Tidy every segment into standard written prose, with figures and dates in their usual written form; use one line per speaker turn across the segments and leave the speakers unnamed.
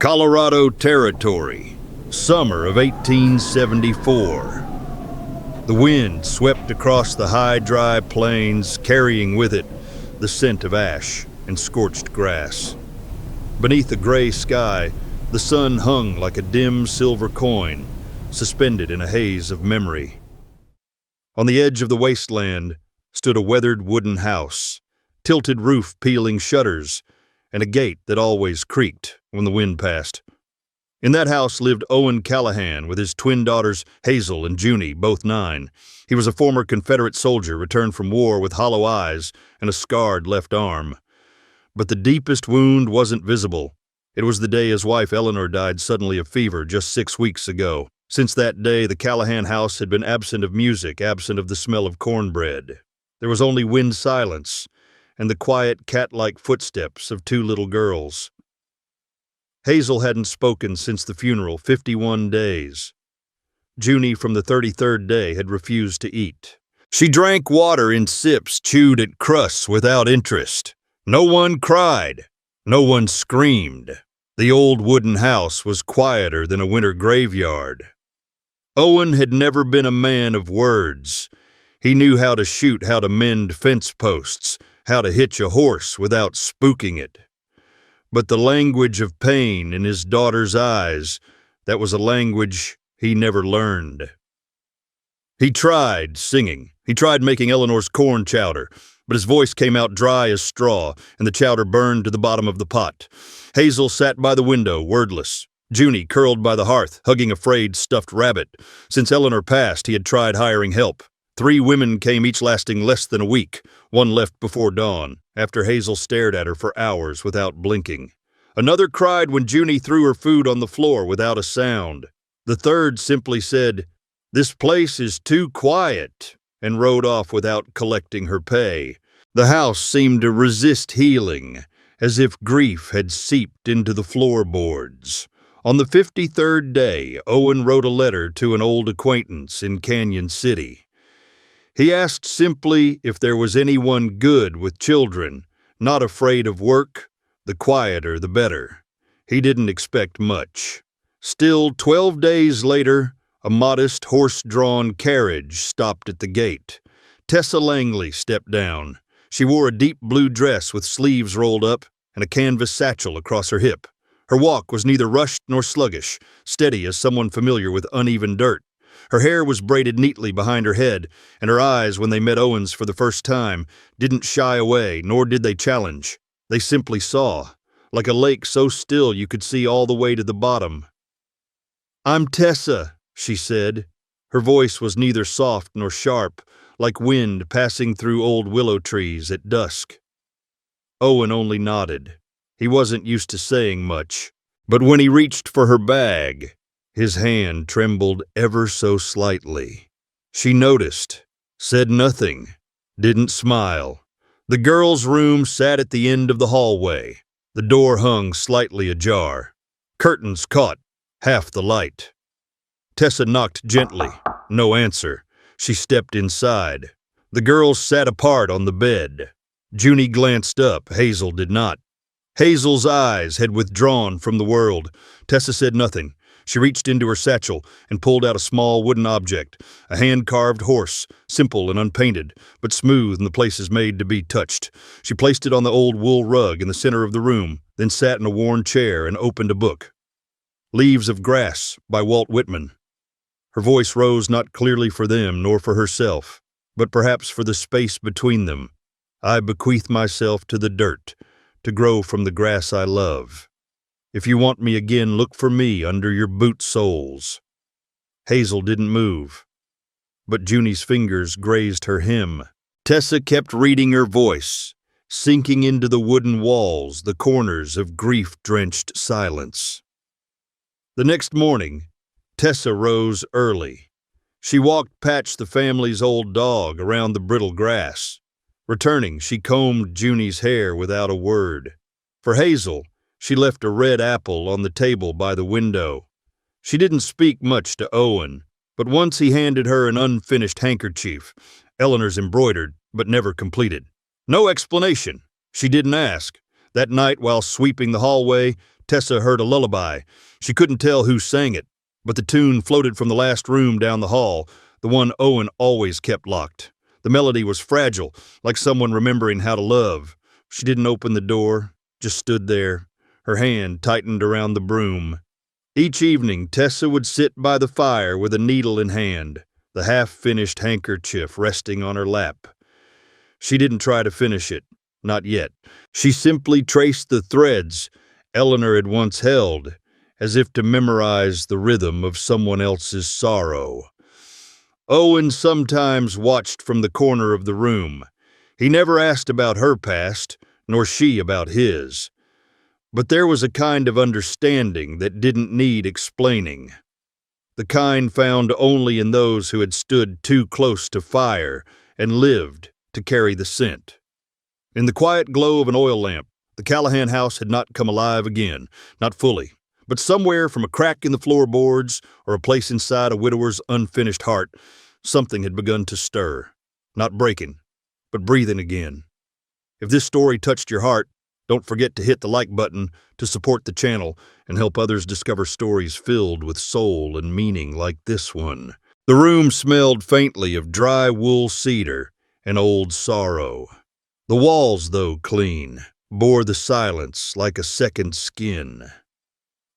Colorado Territory, summer of 1874. The wind swept across the high, dry plains, carrying with it the scent of ash and scorched grass. Beneath a gray sky, the sun hung like a dim silver coin, suspended in a haze of memory. On the edge of the wasteland stood a weathered wooden house, tilted roof peeling shutters, and a gate that always creaked when the wind passed. In that house lived Owen Callahan with his twin daughters Hazel and Junie, both 9. He was a former Confederate soldier returned from war with hollow eyes and a scarred left arm. But the deepest wound wasn't visible. It was the day his wife Eleanor died suddenly of fever just 6 weeks ago. Since that day, the Callahan house had been absent of music, absent of the smell of cornbread. There was only wind silence and the quiet cat-like footsteps of 2 little girls. Hazel hadn't spoken since the funeral, 51 days. Junie, from the 33rd day, had refused to eat. She drank water in sips, chewed at crusts without interest. No one cried. No one screamed. The old wooden house was quieter than a winter graveyard. Owen had never been a man of words. He knew how to shoot, how to mend fence posts, how to hitch a horse without spooking it. But the language of pain in his daughter's eyes, that was a language he never learned. He tried singing. He tried making Eleanor's corn chowder, but his voice came out dry as straw, and the chowder burned to the bottom of the pot. Hazel sat by the window, wordless. Junie curled by the hearth, hugging a frayed stuffed rabbit. Since Eleanor passed, he had tried hiring help. 3 women came, each lasting less than a week. One left before dawn, after Hazel stared at her for hours without blinking. Another cried when Junie threw her food on the floor without a sound. The third simply said, "This place is too quiet," and rode off without collecting her pay. The house seemed to resist healing, as if grief had seeped into the floorboards. On the 53rd day, Owen wrote a letter to an old acquaintance in Canyon City. He asked simply if there was anyone good with children, not afraid of work, the quieter the better. He didn't expect much. Still, 12 days later, a modest horse-drawn carriage stopped at the gate. Tessa Langley stepped down. She wore a deep blue dress with sleeves rolled up and a canvas satchel across her hip. Her walk was neither rushed nor sluggish, steady as someone familiar with uneven dirt. Her hair was braided neatly behind her head, and her eyes, when they met Owen's for the first time, didn't shy away, nor did they challenge. They simply saw, like a lake so still you could see all the way to the bottom. "I'm Tessa," she said. Her voice was neither soft nor sharp, like wind passing through old willow trees at dusk. Owen only nodded. He wasn't used to saying much, but when he reached for her bag, his hand trembled ever so slightly. She noticed, said nothing, didn't smile. The girl's room sat at the end of the hallway. The door hung slightly ajar. Curtains caught half the light. Tessa knocked gently. No answer. She stepped inside. The girls sat apart on the bed. Junie glanced up. Hazel did not. Hazel's eyes had withdrawn from the world. Tessa said nothing. She reached into her satchel and pulled out a small wooden object, a hand-carved horse, simple and unpainted, but smooth in the places made to be touched. She placed it on the old wool rug in the center of the room, then sat in a worn chair and opened a book. Leaves of Grass by Walt Whitman. Her voice rose not clearly for them nor for herself, but perhaps for the space between them. "I bequeath myself to the dirt, to grow from the grass I love. If you want me again, look for me under your boot soles." Hazel didn't move, but Junie's fingers grazed her hem. Tessa kept reading, her voice, sinking into the wooden walls, the corners of grief-drenched silence. The next morning, Tessa rose early. She walked Patch, the family's old dog, around the brittle grass. Returning, she combed Junie's hair without a word. For Hazel, she left a red apple on the table by the window. She didn't speak much to Owen, but once he handed her an unfinished handkerchief, Eleanor's embroidered, but never completed. No explanation. She didn't ask. That night, while sweeping the hallway, Tessa heard a lullaby. She couldn't tell who sang it, but the tune floated from the last room down the hall, the one Owen always kept locked. The melody was fragile, like someone remembering how to love. She didn't open the door, just stood there, her hand tightened around the broom. Each evening, Tessa would sit by the fire with a needle in hand, the half-finished handkerchief resting on her lap. She didn't try to finish it, not yet. She simply traced the threads Eleanor had once held, as if to memorize the rhythm of someone else's sorrow. Owen sometimes watched from the corner of the room. He never asked about her past, nor she about his. But there was a kind of understanding that didn't need explaining. The kind found only in those who had stood too close to fire and lived to carry the scent. In the quiet glow of an oil lamp, the Callahan house had not come alive again, not fully. But somewhere from a crack in the floorboards or a place inside a widower's unfinished heart, something had begun to stir. Not breaking, but breathing again. If this story touched your heart, don't forget to hit the like button to support the channel and help others discover stories filled with soul and meaning like this one. The room smelled faintly of dry wool cedar and old sorrow. The walls, though clean, bore the silence like a second skin.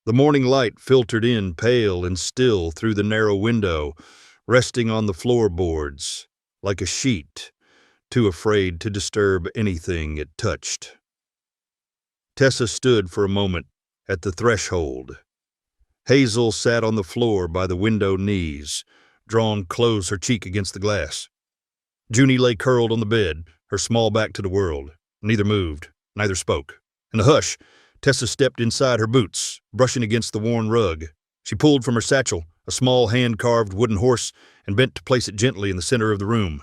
The morning light filtered in pale and still through the narrow window, resting on the floorboards like a sheet, too afraid to disturb anything it touched. Tessa stood for a moment at the threshold. Hazel sat on the floor by the window knees, drawn close, her cheek against the glass. Junie lay curled on the bed, her small back to the world. Neither moved, neither spoke. In the hush, Tessa stepped inside her boots, brushing against the worn rug. She pulled from her satchel a small hand-carved wooden horse and bent to place it gently in the center of the room.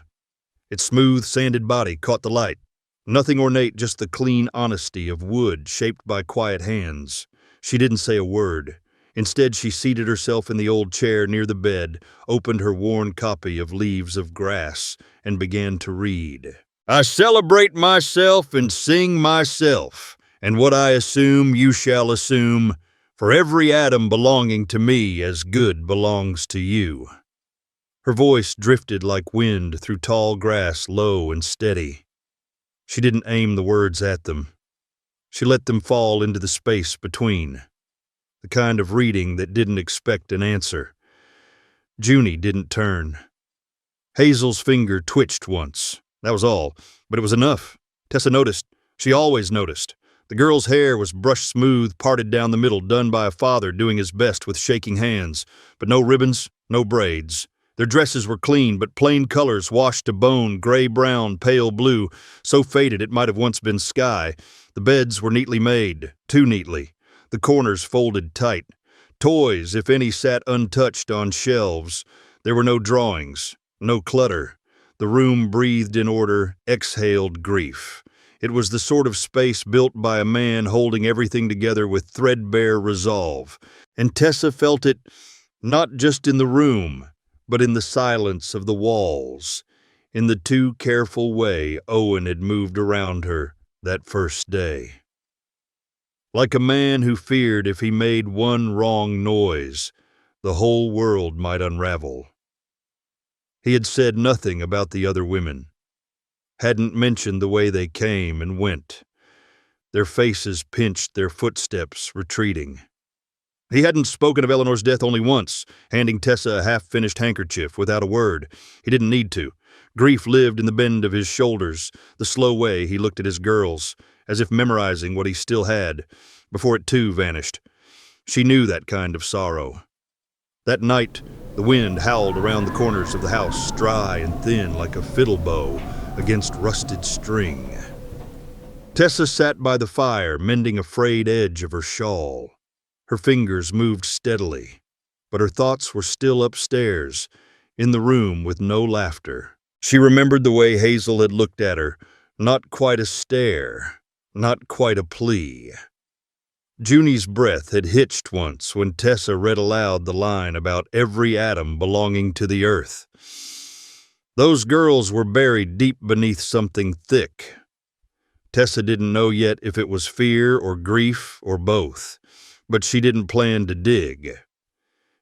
Its smooth, sanded body caught the light. Nothing ornate, just the clean honesty of wood shaped by quiet hands. She didn't say a word. Instead, she seated herself in the old chair near the bed, opened her worn copy of Leaves of Grass, and began to read. I celebrate myself and sing myself, and what I assume you shall assume, for every atom belonging to me as good belongs to you. Her voice drifted like wind through tall grass, low and steady. She didn't aim the words at them. She let them fall into the space between, the kind of reading that didn't expect an answer. Junie didn't turn. Hazel's finger twitched once. That was all, but it was enough. Tessa noticed. She always noticed. The girl's hair was brushed smooth, parted down the middle, done by a father doing his best with shaking hands, but no ribbons, no braids. Their dresses were clean, but plain colors washed to bone, gray-brown, pale blue, so faded it might have once been sky. The beds were neatly made, too neatly. The corners folded tight. Toys, if any, sat untouched on shelves. There were no drawings, no clutter. The room breathed in order, exhaled grief. It was the sort of space built by a man holding everything together with threadbare resolve. And Tessa felt it not just in the room, but in the silence of the walls, in the too careful way Owen had moved around her that first day. Like a man who feared if he made one wrong noise, the whole world might unravel. He had said nothing about the other women, hadn't mentioned the way they came and went. Their faces pinched, their footsteps retreating. He hadn't spoken of Eleanor's death only once, handing Tessa a half-finished handkerchief without a word. He didn't need to. Grief lived in the bend of his shoulders, the slow way he looked at his girls, as if memorizing what he still had, before it too vanished. She knew that kind of sorrow. That night, the wind howled around the corners of the house, dry and thin like a fiddle bow against rusted string. Tessa sat by the fire, mending a frayed edge of her shawl. Her fingers moved steadily, but her thoughts were still upstairs, in the room with no laughter. She remembered the way Hazel had looked at her, not quite a stare, not quite a plea. Junie's breath had hitched once when Tessa read aloud the line about every atom belonging to the earth. Those girls were buried deep beneath something thick. Tessa didn't know yet if it was fear or grief or both, but she didn't plan to dig.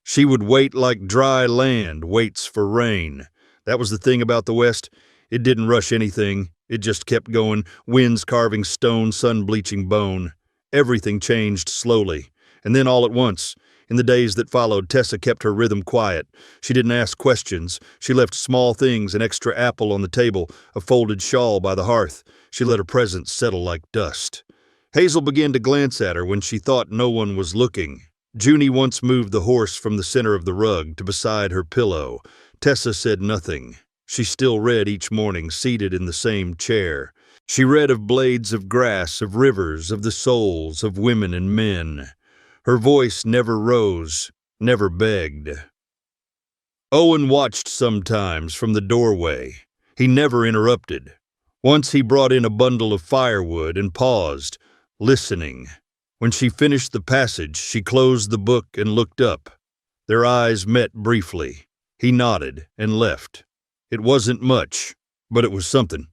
She would wait like dry land waits for rain. That was the thing about the West. It didn't rush anything. It just kept going, winds carving stone, sun bleaching bone. Everything changed slowly. And then all at once, in the days that followed, Tessa kept her rhythm quiet. She didn't ask questions. She left small things, an extra apple on the table, a folded shawl by the hearth. She let her presence settle like dust. Hazel began to glance at her when she thought no one was looking. Junie once moved the horse from the center of the rug to beside her pillow. Tessa said nothing. She still read each morning, seated in the same chair. She read of blades of grass, of rivers, of the souls of women and men. Her voice never rose, never begged. Owen watched sometimes from the doorway. He never interrupted. Once he brought in a bundle of firewood and paused, listening. When she finished the passage, she closed the book and looked up. Their eyes met briefly. He nodded and left. It wasn't much, but it was something.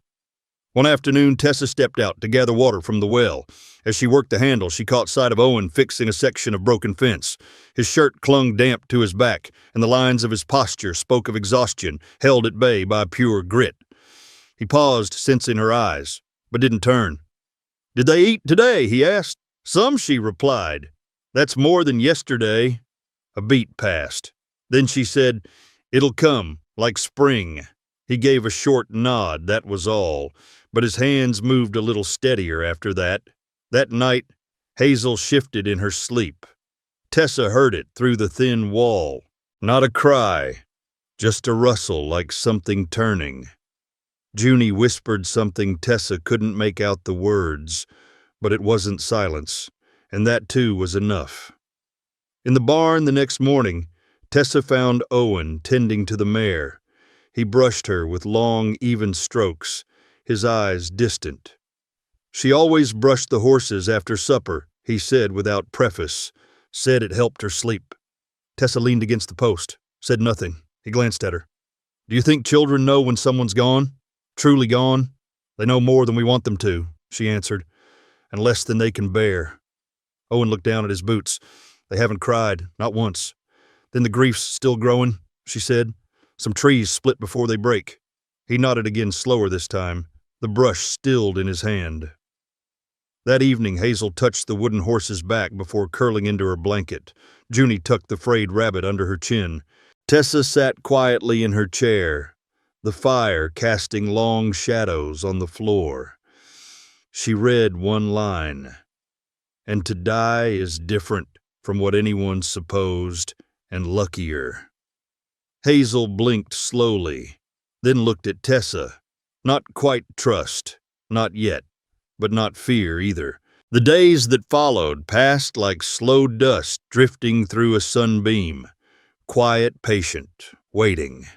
One afternoon, Tessa stepped out to gather water from the well. As she worked the handle, she caught sight of Owen fixing a section of broken fence. His shirt clung damp to his back, and the lines of his posture spoke of exhaustion, held at bay by pure grit. He paused, sensing her eyes, but didn't turn. "Did they eat today?" he asked. "Some," she replied. "That's more than yesterday." A beat passed. Then she said, "It'll come, like spring." He gave a short nod, that was all, but his hands moved a little steadier after that. That night, Hazel shifted in her sleep. Tessa heard it through the thin wall. Not a cry, just a rustle like something turning. Junie whispered something Tessa couldn't make out the words, but it wasn't silence, and that too was enough. In the barn the next morning, Tessa found Owen tending to the mare. He brushed her with long, even strokes, his eyes distant. "She always brushed the horses after supper," he said without preface, said it helped her sleep. Tessa leaned against the post, said nothing. He glanced at her. "Do you think children know when someone's gone? Truly gone?" "They know more than we want them to," she answered, "and less than they can bear." Owen looked down at his boots. "They haven't cried, not once." "Then the grief's still growing," she said. "Some trees split before they break." He nodded again, slower this time, the brush stilled in his hand. That evening, Hazel touched the wooden horse's back before curling into her blanket. Junie tucked the frayed rabbit under her chin. Tessa sat quietly in her chair, the fire casting long shadows on the floor. She read one line, "And to die is different from what anyone supposed, and luckier." Hazel blinked slowly, then looked at Tessa. Not quite trust, not yet, but not fear either. The days that followed passed like slow dust drifting through a sunbeam. Quiet, patient, waiting.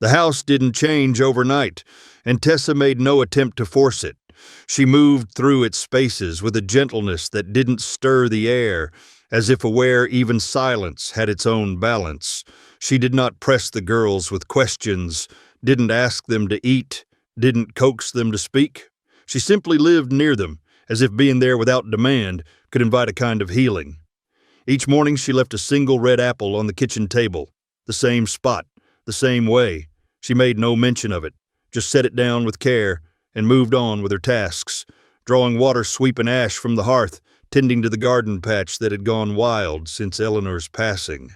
The house didn't change overnight, and Tessa made no attempt to force it. She moved through its spaces with a gentleness that didn't stir the air, as if aware even silence had its own balance. She did not press the girls with questions, didn't ask them to eat, didn't coax them to speak. She simply lived near them, as if being there without demand could invite a kind of healing. Each morning she left a single red apple on the kitchen table, the same spot, the same way. She made no mention of it, just set it down with care and moved on with her tasks, drawing water sweeping ash from the hearth, tending to the garden patch that had gone wild since Eleanor's passing.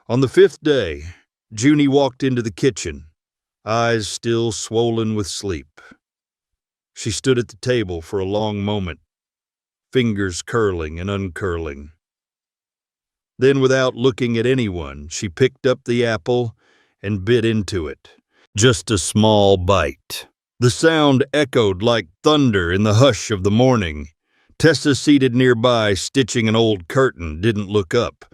On the 5th day, Junie walked into the kitchen, eyes still swollen with sleep. She stood at the table for a long moment, fingers curling and uncurling. Then, without looking at anyone, she picked up the apple and bit into it. Just a small bite. The sound echoed like thunder in the hush of the morning. Tessa, seated nearby, stitching an old curtain, didn't look up.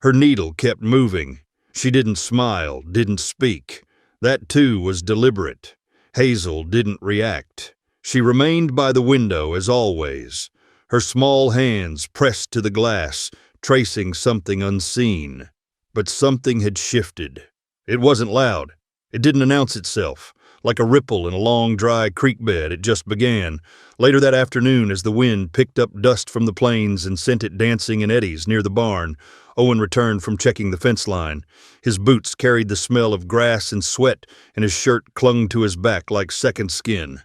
Her needle kept moving. She didn't smile, didn't speak. That, too, was deliberate. Hazel didn't react. She remained by the window, as always, her small hands pressed to the glass, tracing something unseen. But something had shifted. It wasn't loud. It didn't announce itself. Like a ripple in a long, dry creek bed, it just began. Later that afternoon, as the wind picked up dust from the plains and sent it dancing in eddies near the barn, Owen returned from checking the fence line. His boots carried the smell of grass and sweat, and his shirt clung to his back like second skin.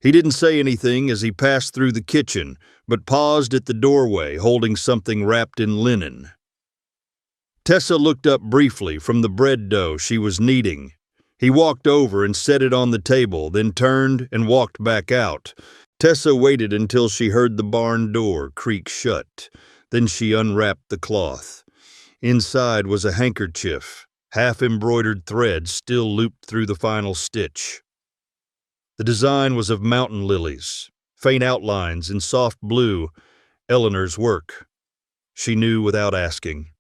He didn't say anything as he passed through the kitchen, but paused at the doorway, holding something wrapped in linen. Tessa looked up briefly from the bread dough she was kneading. He walked over and set it on the table, then turned and walked back out. Tessa waited until she heard the barn door creak shut. Then she unwrapped the cloth. Inside was a handkerchief, half-embroidered thread still looped through the final stitch. The design was of mountain lilies, faint outlines in soft blue, Eleanor's work. She knew without asking.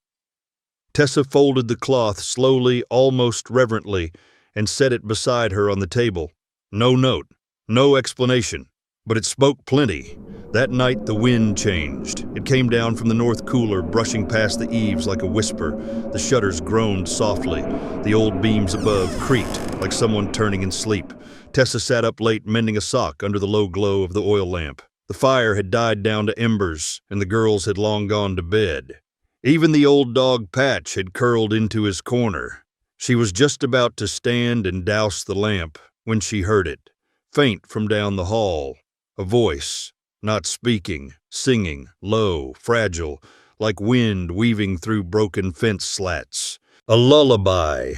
Tessa folded the cloth slowly, almost reverently, and set it beside her on the table. No note, no explanation, but it spoke plenty. That night the wind changed. It came down from the north cooler, brushing past the eaves like a whisper. The shutters groaned softly. The old beams above creaked like someone turning in sleep. Tessa sat up late mending a sock under the low glow of the oil lamp. The fire had died down to embers, and the girls had long gone to bed. Even the old dog Patch had curled into his corner. She was just about to stand and douse the lamp when she heard it, faint from down the hall. A voice, not speaking, singing, low, fragile, like wind weaving through broken fence slats. A lullaby.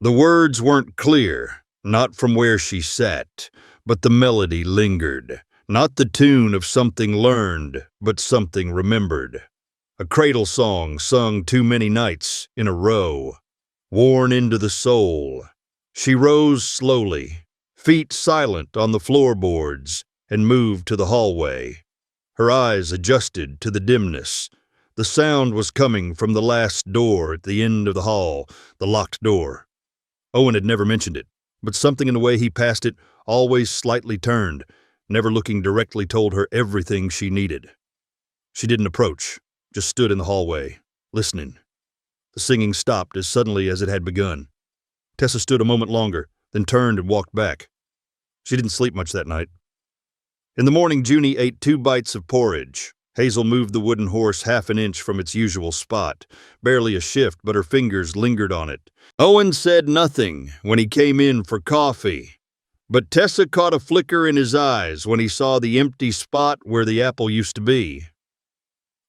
The words weren't clear, not from where she sat, but the melody lingered. Not the tune of something learned, but something remembered. A cradle song sung too many nights in a row. Worn into the soul. She rose slowly, feet silent on the floorboards, and moved to the hallway. Her eyes adjusted to the dimness. The sound was coming from the last door at the end of the hall, the locked door. Owen had never mentioned it, but something in the way he passed it, always slightly turned, never looking directly, told her everything she needed. She didn't approach, just stood in the hallway, listening. The singing stopped as suddenly as it had begun. Tessa stood a moment longer, then turned and walked back. She didn't sleep much that night. In the morning, Junie ate 2 bites of porridge. Hazel moved the wooden horse half an inch from its usual spot. Barely a shift, but her fingers lingered on it. Owen said nothing when he came in for coffee, but Tessa caught a flicker in his eyes when he saw the empty spot where the apple used to be.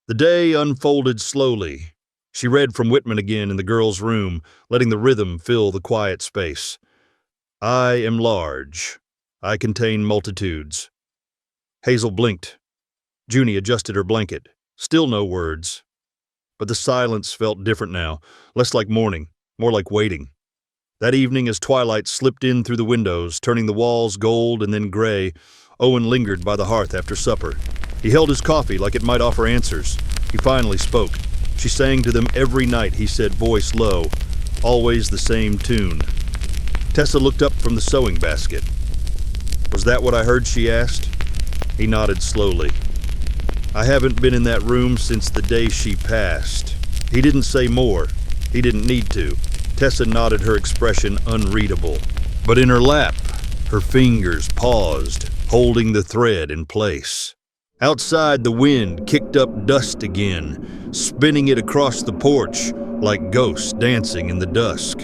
The day unfolded slowly. She read from Whitman again in the girls' room, letting the rhythm fill the quiet space. I am large. I contain multitudes. Hazel blinked. Junie adjusted her blanket. Still no words. But the silence felt different now, less like mourning, more like waiting. That evening, as twilight slipped in through the windows, turning the walls gold and then gray, Owen lingered by the hearth after supper. He held his coffee like it might offer answers. He finally spoke. She sang to them every night, he said, voice low, always the same tune. Tessa looked up from the sewing basket. Was that what I heard, she asked? He nodded slowly. I haven't been in that room since the day she passed. He didn't say more. He didn't need to. Tessa nodded, her expression unreadable. But in her lap, her fingers paused, holding the thread in place. Outside, the wind kicked up dust again, spinning it across the porch like ghosts dancing in the dusk.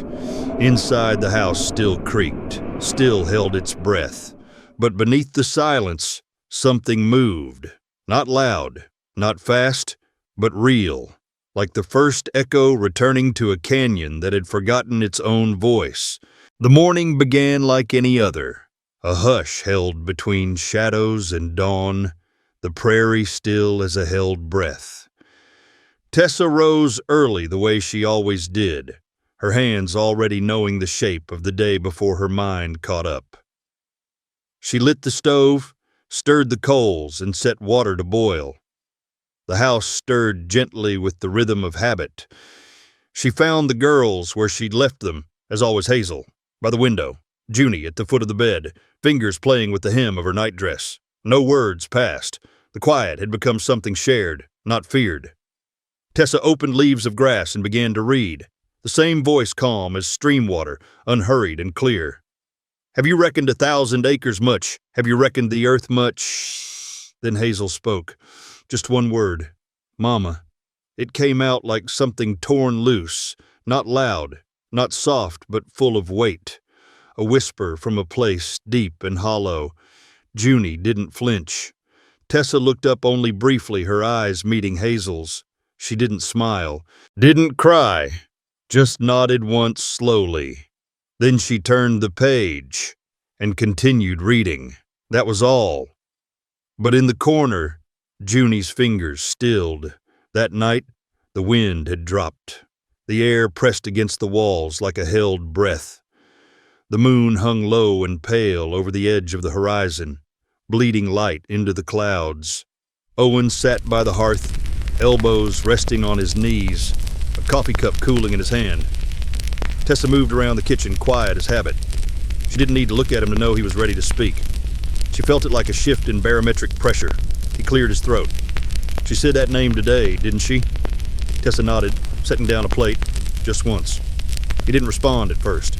Inside, the house still creaked, still held its breath. But beneath the silence, something moved. Not loud, not fast, but real, like the first echo returning to a canyon that had forgotten its own voice. The morning began like any other, a hush held between shadows and dawn, the prairie still as a held breath. Tessa rose early the way she always did, her hands already knowing the shape of the day before her mind caught up. She lit the stove, stirred the coals, and set water to boil. The house stirred gently with the rhythm of habit. She found the girls where she'd left them, as always Hazel, by the window, Junie at the foot of the bed, fingers playing with the hem of her nightdress. No words passed. The quiet had become something shared, not feared. Tessa opened Leaves of Grass and began to read, the same voice calm as stream water, unhurried and clear. Have you reckoned 1,000 acres much? Have you reckoned the earth much? Then Hazel spoke. Just one word. Mama. It came out like something torn loose, not loud, not soft, but full of weight. A whisper from a place deep and hollow. Junie didn't flinch. Tessa looked up only briefly, her eyes meeting Hazel's. She didn't smile, didn't cry, just nodded once slowly. Then she turned the page and continued reading. That was all. But in the corner, Junie's fingers stilled. That night, the wind had dropped. The air pressed against the walls like a held breath. The moon hung low and pale over the edge of the horizon, bleeding light into the clouds. Owen sat by the hearth, elbows resting on his knees, a coffee cup cooling in his hand. Tessa moved around the kitchen, quiet as habit. She didn't need to look at him to know he was ready to speak. She felt it like a shift in barometric pressure. He cleared his throat. She said that name today, didn't she? Tessa nodded, setting down a plate, just once. He didn't respond at first.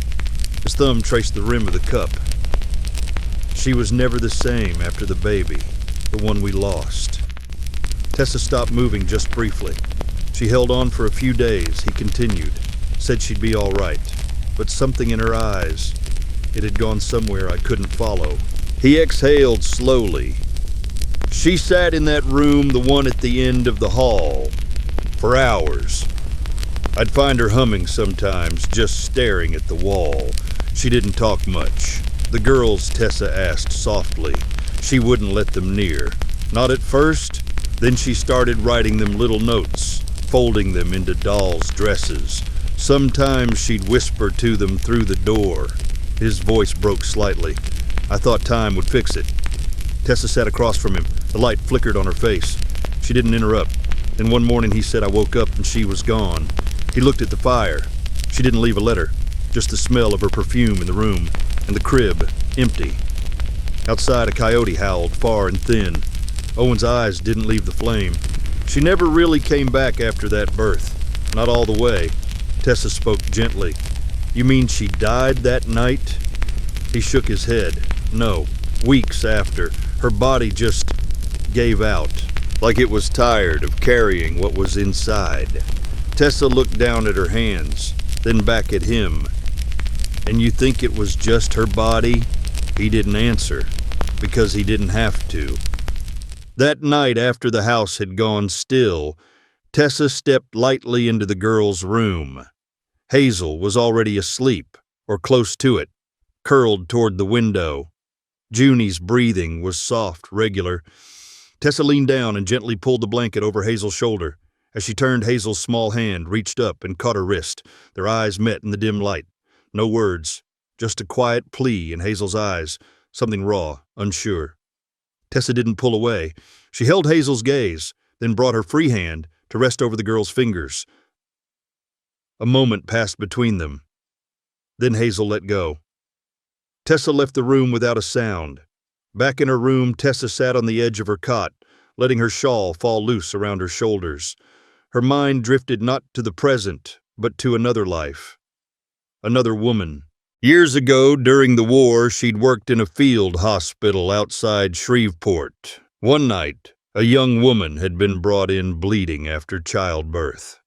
His thumb traced the rim of the cup. She was never the same after the baby, the one we lost. Tessa stopped moving just briefly. She held on for a few days, he continued. Said she'd be all right, but something in her eyes, it had gone somewhere I couldn't follow. He exhaled slowly. She sat in that room, the one at the end of the hall, for hours. I'd find her humming sometimes, just staring at the wall. She didn't talk much. The girls, Tessa asked softly. She wouldn't let them near. Not at first. Then she started writing them little notes, folding them into dolls' dresses. Sometimes she'd whisper to them through the door. His voice broke slightly. I thought time would fix it. Tessa sat across from him. The light flickered on her face. She didn't interrupt. Then one morning he said I woke up and she was gone. He looked at the fire. She didn't leave a letter. Just the smell of her perfume in the room. And the crib, empty. Outside, a coyote howled, far and thin. Owen's eyes didn't leave the flame. She never really came back after that birth. Not all the way. Tessa spoke gently. You mean she died that night? He shook his head. No. Weeks after, her body just gave out, like it was tired of carrying what was inside. Tessa looked down at her hands, then back at him. And you think it was just her body? He didn't answer, because he didn't have to. That night after the house had gone still, Tessa stepped lightly into the girl's room. Hazel was already asleep, or close to it, curled toward the window. Junie's breathing was soft, regular. Tessa leaned down and gently pulled the blanket over Hazel's shoulder. As she turned, Hazel's small hand reached up and caught her wrist. Their eyes met in the dim light. No words, just a quiet plea in Hazel's eyes, something raw, unsure. Tessa didn't pull away. She held Hazel's gaze, then brought her free hand to rest over the girl's fingers. A moment passed between them. Then Hazel let go. Tessa left the room without a sound. Back in her room, Tessa sat on the edge of her cot, letting her shawl fall loose around her shoulders. Her mind drifted not to the present, but to another life. Another woman. Years ago, during the war, she'd worked in a field hospital outside Shreveport. One night, a young woman had been brought in bleeding after childbirth.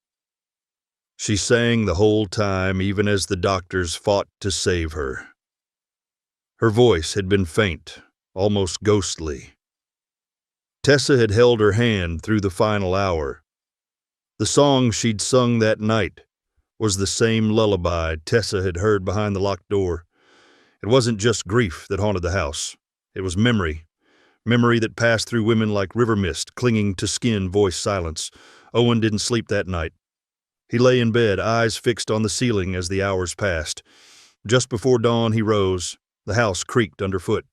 She sang the whole time, even as the doctors fought to save her. Her voice had been faint, almost ghostly. Tessa had held her hand through the final hour. The song she'd sung that night was the same lullaby Tessa had heard behind the locked door. It wasn't just grief that haunted the house. It was memory. Memory that passed through women like river mist, clinging to skin, voice, silence. Owen didn't sleep that night. He lay in bed, eyes fixed on the ceiling as the hours passed. Just before dawn, he rose. The house creaked underfoot.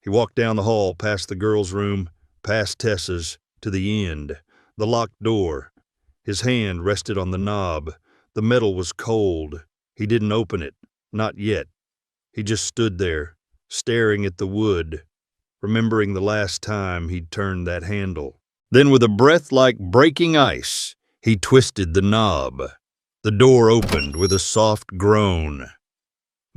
He walked down the hall, past the girl's room, past Tessa's, to the end, the locked door. His hand rested on the knob. The metal was cold. He didn't open it, not yet. He just stood there, staring at the wood, remembering the last time he'd turned that handle. Then with a breath like breaking ice, he twisted the knob. The door opened with a soft groan.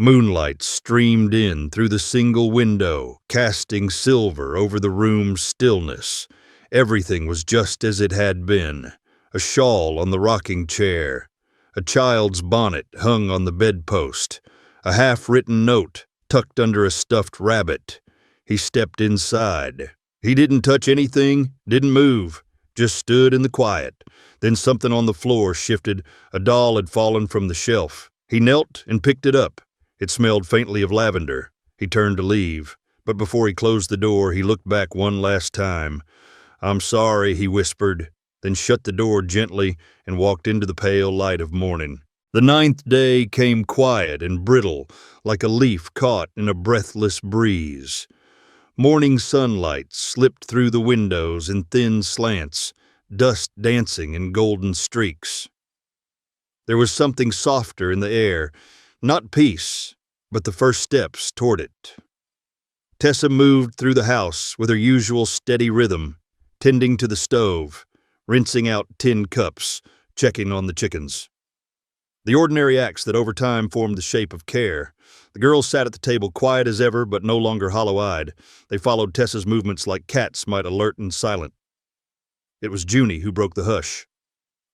Moonlight streamed in through the single window, casting silver over the room's stillness. Everything was just as it had been. A shawl on the rocking chair, a child's bonnet hung on the bedpost, a half-written note tucked under a stuffed rabbit. He stepped inside. He didn't touch anything, didn't move, just stood in the quiet. Then something on the floor shifted. A doll had fallen from the shelf. He knelt and picked it up. It smelled faintly of lavender. He turned to leave, but before he closed the door, he looked back one last time. "I'm sorry," he whispered, then shut the door gently and walked into the pale light of morning. The ninth day came quiet and brittle, like a leaf caught in a breathless breeze. Morning sunlight slipped through the windows in thin slants, dust dancing in golden streaks. There was something softer in the air, not peace, but the first steps toward it. Tessa moved through the house with her usual steady rhythm, tending to the stove, rinsing out tin cups, checking on the chickens. The ordinary acts that over time formed the shape of care. The girls sat at the table quiet as ever, but no longer hollow-eyed. They followed Tessa's movements like cats might, alert and silent. It was Junie who broke the hush.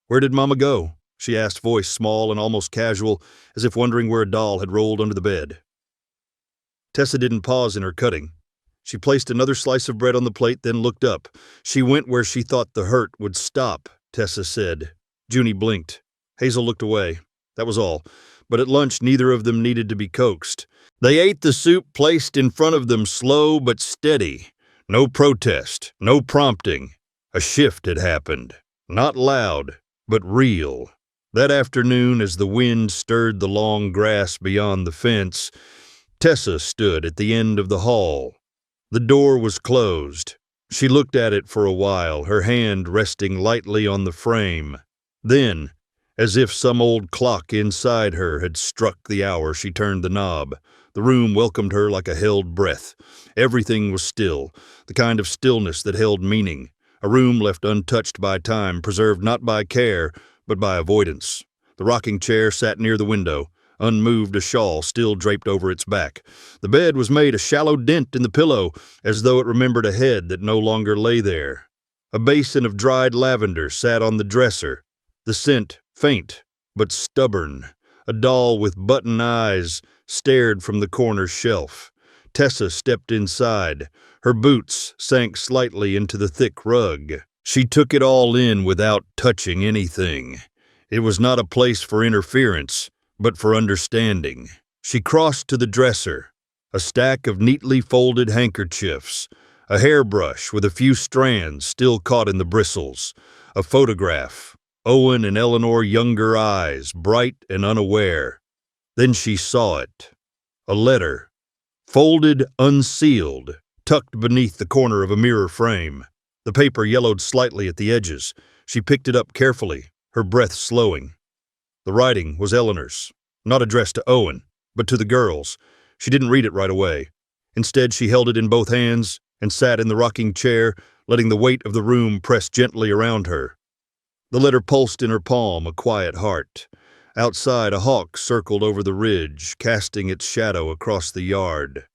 "Where did Mama go?" she asked, voice small and almost casual, as if wondering where a doll had rolled under the bed. Tessa didn't pause in her cutting. She placed another slice of bread on the plate, then looked up. "She went where she thought the hurt would stop," Tessa said. Junie blinked. Hazel looked away. That was all. But at lunch, neither of them needed to be coaxed. They ate the soup placed in front of them, slow but steady. No protest, no prompting. A shift had happened. Not loud, but real. That afternoon, as the wind stirred the long grass beyond the fence, Tessa stood at the end of the hall. The door was closed. She looked at it for a while, her hand resting lightly on the frame. Then, as if some old clock inside her had struck the hour, she turned the knob. The room welcomed her like a held breath. Everything was still, the kind of stillness that held meaning. A room left untouched by time, preserved not by care, but by avoidance. The rocking chair sat near the window, unmoved, a shawl still draped over its back. The bed was made a shallow dent in the pillow, as though it remembered a head that no longer lay there. A basin of dried lavender sat on the dresser, the scent faint but stubborn. A doll with button eyes stared from the corner shelf. Tessa stepped inside. Her boots sank slightly into the thick rug. She took it all in without touching anything. It was not a place for interference, but for understanding. She crossed to the dresser. A stack of neatly folded handkerchiefs, a hairbrush with a few strands still caught in the bristles, a photograph, Owen and Eleanor, younger eyes, bright and unaware. Then she saw it. A letter, folded, unsealed, tucked beneath the corner of a mirror frame. The paper yellowed slightly at the edges. She picked it up carefully, her breath slowing. The writing was Eleanor's, not addressed to Owen, but to the girls. She didn't read it right away. Instead, she held it in both hands and sat in the rocking chair, letting the weight of the room press gently around her. The letter pulsed in her palm, a quiet heart. Outside, a hawk circled over the ridge, casting its shadow across the yard.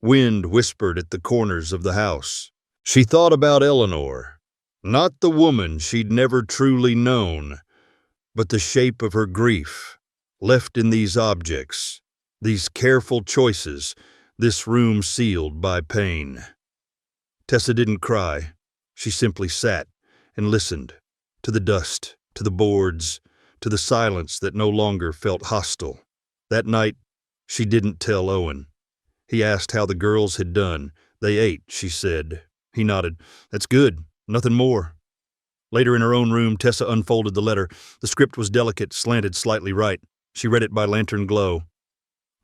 Wind whispered at the corners of the house. She thought about Eleanor, not the woman she'd never truly known, but the shape of her grief, left in these objects, these careful choices, this room sealed by pain. Tessa didn't cry. She simply sat and listened, to the dust, to the boards, to the silence that no longer felt hostile. That night, she didn't tell Owen. He asked how the girls had done. "They ate," she said. He nodded. "That's good. Nothing more." Later in her own room, Tessa unfolded the letter. The script was delicate, slanted slightly right. She read it by lantern glow.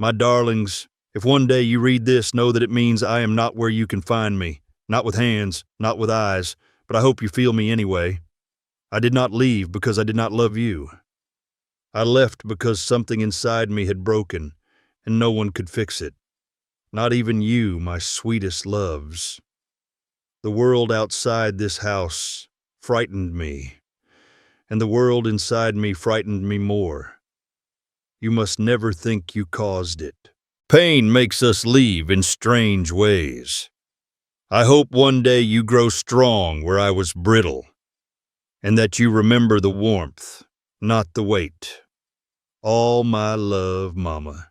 "My darlings, if one day you read this, know that it means I am not where you can find me. Not with hands, not with eyes, but I hope you feel me anyway. I did not leave because I did not love you. I left because something inside me had broken, and no one could fix it. Not even you, my sweetest loves. The world outside this house frightened me, and the world inside me frightened me more. You must never think you caused it." Pain makes us leave in strange ways. I hope one day you grow strong where I was brittle, and that you remember the warmth, not the weight. All my love, Mama.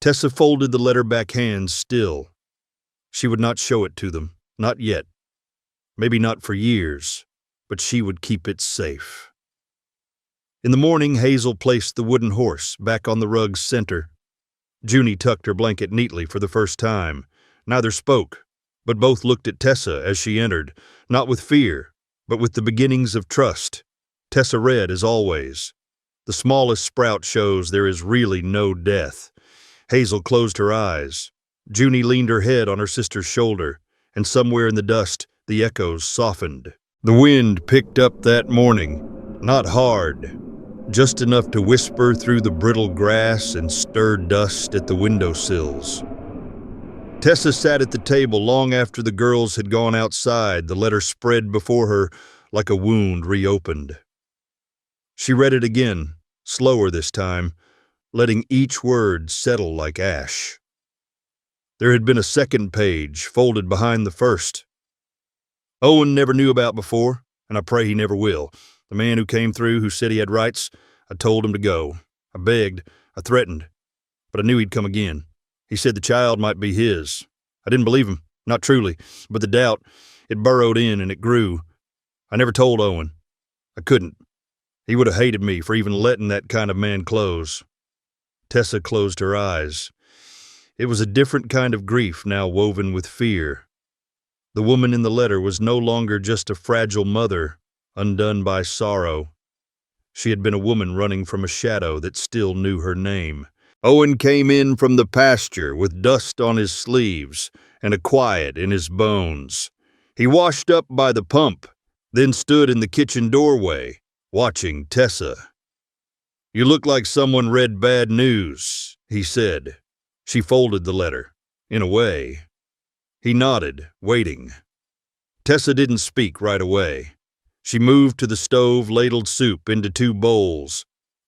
Tessa folded the letter backhand still. She would not show it to them, not yet. Maybe not for years, but she would keep it safe. In the morning, Hazel placed the wooden horse back on the rug's center. Junie tucked her blanket neatly for the first time. Neither spoke, but both looked at Tessa as she entered, not with fear, but with the beginnings of trust. Tessa read as always. The smallest sprout shows there is really no death. Hazel closed her eyes. Junie leaned her head on her sister's shoulder, and somewhere in the dust, the echoes softened. The wind picked up that morning, not hard, just enough to whisper through the brittle grass and stir dust at the windowsills. Tessa sat at the table long after the girls had gone outside, the letter spread before her like a wound reopened. She read it again, slower this time, letting each word settle like ash. There had been a second page, folded behind the first. Owen never knew about before, and I pray he never will. The man who came through, who said he had rights, I told him to go. I begged, I threatened, but I knew he'd come again. He said the child might be his. I didn't believe him, not truly, but the doubt, it burrowed in and it grew. I never told Owen. I couldn't. He would have hated me for even letting that kind of man close. Tessa closed her eyes. It was a different kind of grief now woven with fear. The woman in the letter was no longer just a fragile mother, undone by sorrow. She had been a woman running from a shadow that still knew her name. Owen came in from the pasture with dust on his sleeves and a quiet in his bones. He washed up by the pump, then stood in the kitchen doorway, watching Tessa. "You look like someone read bad news," he said. She folded the letter, in a way. He nodded, waiting. Tessa didn't speak right away. She moved to the stove, ladled soup into 2 bowls.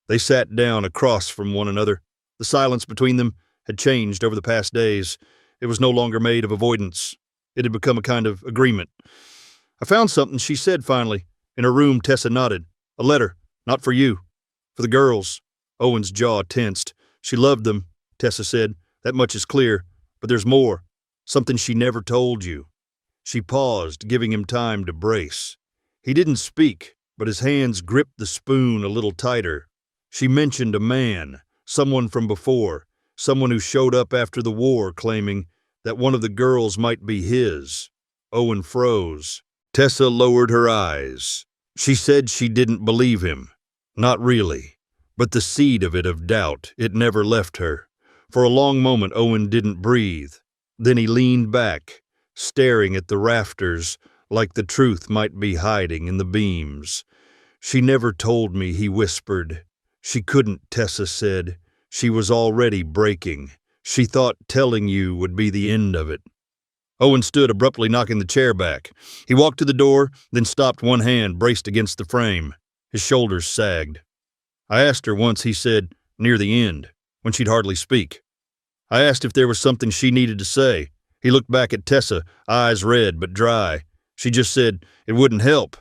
They sat down across from one another. The silence between them had changed over the past days. It was no longer made of avoidance. It had become a kind of agreement. "I found something," she said finally. In her room, Tessa nodded. "A letter, not for you. For the girls." Owen's jaw tensed. "She loved them," Tessa said. "That much is clear. But there's more. Something she never told you." She paused, giving him time to brace. He didn't speak, but his hands gripped the spoon a little tighter. She mentioned a man, someone from before, someone who showed up after the war claiming that one of the girls might be his. Owen froze. Tessa lowered her eyes. She said she didn't believe him. Not really. But the seed of doubt, it never left her. For a long moment, Owen didn't breathe. Then he leaned back, staring at the rafters like the truth might be hiding in the beams. "She never told me," he whispered. "She couldn't," Tessa said. "She was already breaking. She thought telling you would be the end of it." Owen stood, abruptly knocking the chair back. He walked to the door, then stopped, one hand braced against the frame. His shoulders sagged. "I asked her once," he said, "near the end, when she'd hardly speak. I asked if there was something she needed to say." He looked back at Tessa, eyes red but dry. She just said it wouldn't help.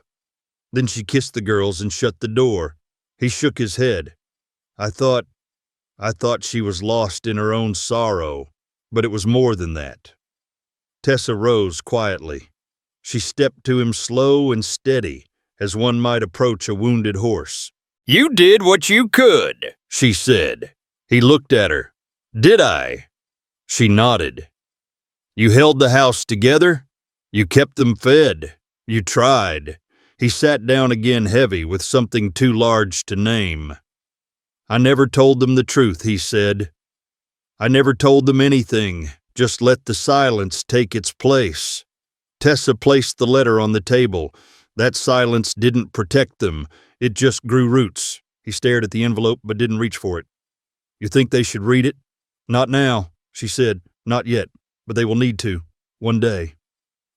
Then she kissed the girls and shut the door. He shook his head. I thought she was lost in her own sorrow, but it was more than that." Tessa rose quietly. She stepped to him slow and steady, as one might approach a wounded horse. "You did what you could," she said. He looked at her. "Did I?" She nodded. "You held the house together? You kept them fed. You tried." He sat down again, heavy, with something too large to name. "I never told them the truth," he said. "I never told them anything, just let the silence take its place." Tessa placed the letter on the table. That silence didn't protect them, it just grew roots. He stared at the envelope but didn't reach for it. "You think they should read it?" "Not now," she said. "Not yet, but they will need to, one day."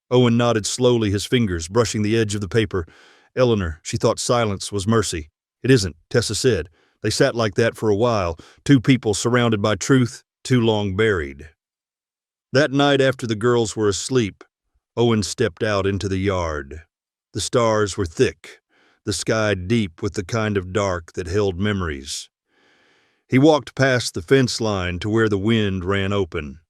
Owen nodded slowly, his fingers brushing the edge of the paper. Eleanor, she thought silence was mercy. "It isn't," Tessa said. They sat like that for a while, 2 people surrounded by truth, too long buried. That night after the girls were asleep, Owen stepped out into the yard. The stars were thick, the sky deep with the kind of dark that held memories. He walked past the fence line to where the wind ran open.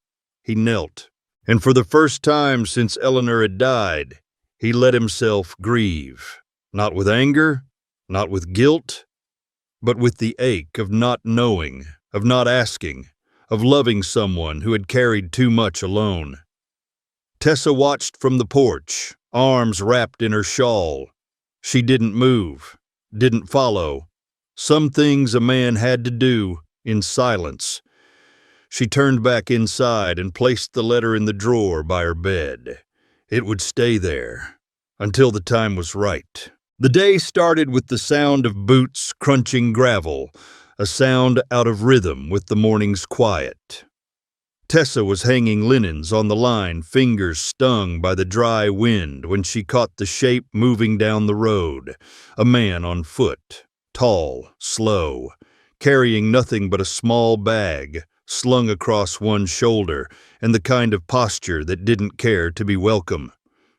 He knelt, and for the first time since Eleanor had died, he let himself grieve, not with anger, not with guilt, but with the ache of not knowing, of not asking, of loving someone who had carried too much alone. Tessa watched from the porch, arms wrapped in her shawl. She didn't move, didn't follow. Some things a man had to do in silence. She turned back inside and placed the letter in the drawer by her bed. It would stay there until the time was right. The day started with the sound of boots crunching gravel, a sound out of rhythm with the morning's quiet. Tessa was hanging linens on the line, fingers stung by the dry wind when she caught the shape moving down the road, a man on foot, tall, slow, carrying nothing but a small bag slung across one shoulder and the kind of posture that didn't care to be welcome.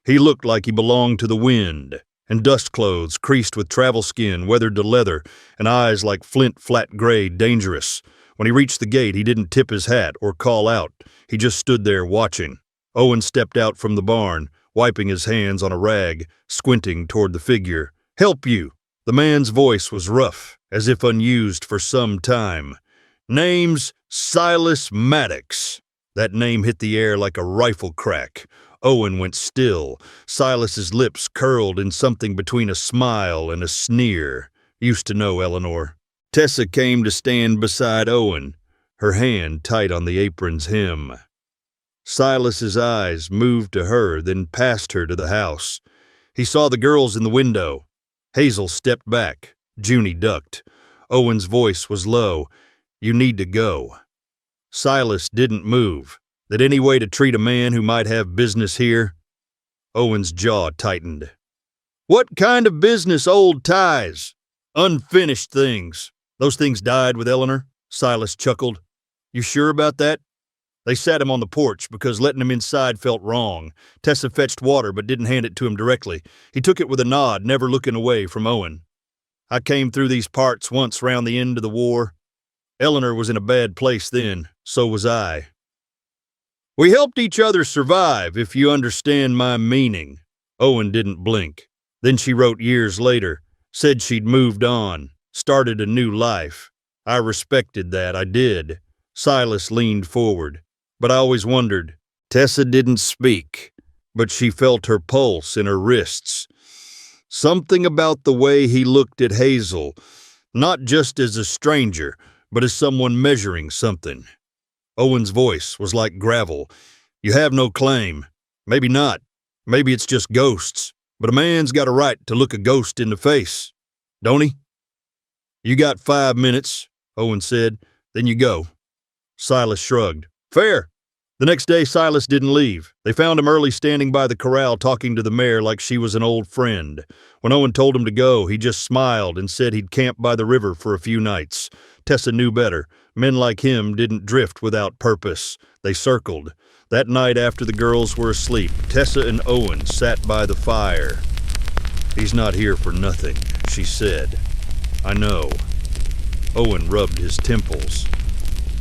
He looked like he belonged to the wind, and dust clothes creased with travel skin weathered to leather and eyes like flint flat gray, dangerous. When he reached the gate, he didn't tip his hat or call out. He just stood there watching. Owen stepped out from the barn, wiping his hands on a rag, squinting toward the figure. "Help you." The man's voice was rough, as if unused for some time. "Name's Silas Maddox." That name hit the air like a rifle crack. Owen went still. Silas's lips curled in something between a smile and a sneer. "Used to know Eleanor." Tessa came to stand beside Owen, her hand tight on the apron's hem. Silas's eyes moved to her, then past her to the house. He saw the girls in the window. Hazel stepped back. Junie ducked. Owen's voice was low. "You need to go." Silas didn't move. That any way to treat a man who might have business here? Owen's jaw tightened. "What kind of business, old ties? Unfinished things. Those things died with Eleanor," Silas chuckled. "You sure about that?" They sat him on the porch because letting him inside felt wrong. Tessa fetched water but didn't hand it to him directly. He took it with a nod, never looking away from Owen. "I came through these parts once round the end of the war. Eleanor was in a bad place then, so was I. We helped each other survive, if you understand my meaning." Owen didn't blink. Then she wrote years later, said she'd moved on, started a new life. I respected that, I did. Silas leaned forward, but I always wondered. Tessa didn't speak, but she felt her pulse in her wrists. Something about the way he looked at Hazel, not just as a stranger, but as someone measuring something. Owen's voice was like gravel. "You have no claim. Maybe not. Maybe it's just ghosts. But a man's got a right to look a ghost in the face, don't he?" "You got 5 minutes," Owen said. "Then you go." Silas shrugged. "Fair." The next day, Silas didn't leave. They found him early standing by the corral talking to the mare like she was an old friend. When Owen told him to go, he just smiled and said he'd camp by the river for a few nights. Tessa knew better. Men like him didn't drift without purpose. They circled. That night after the girls were asleep, Tessa and Owen sat by the fire. "He's not here for nothing," she said. "I know." Owen rubbed his temples.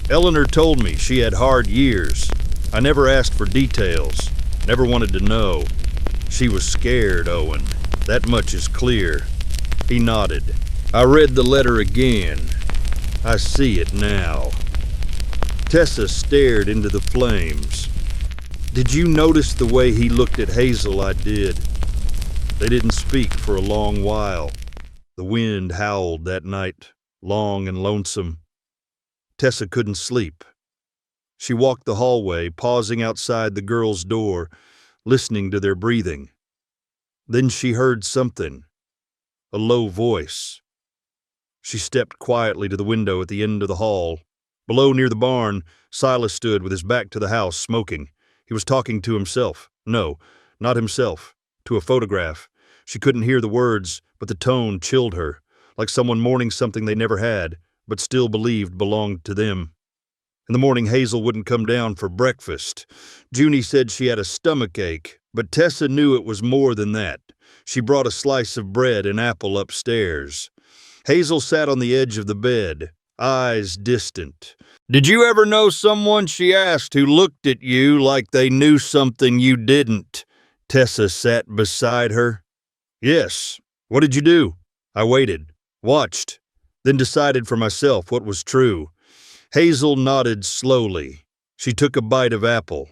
"Eleanor told me she had hard years. I never asked for details, never wanted to know. She was scared, Owen. That much is clear." He nodded. "I read the letter again. I see it now." Tessa stared into the flames. "Did you notice the way he looked at Hazel?" "I did." They didn't speak for a long while. The wind howled that night, long and lonesome. Tessa couldn't sleep. She walked the hallway, pausing outside the girls' door, listening to their breathing. Then she heard something, a low voice. She stepped quietly to the window at the end of the hall. Below, near the barn, Silas stood with his back to the house, smoking. He was talking to himself. No, not himself. To a photograph. She couldn't hear the words, but the tone chilled her, like someone mourning something they never had, but still believed belonged to them. In the morning, Hazel wouldn't come down for breakfast. Junie said she had a stomach ache, but Tessa knew it was more than that. She brought a slice of bread and apple upstairs. Hazel sat on the edge of the bed, eyes distant. "Did you ever know someone," she asked, "who looked at you like they knew something you didn't?" Tessa sat beside her. "Yes. What did you do?" I waited, watched, then decided for myself what was true. Hazel nodded slowly. She took a bite of apple.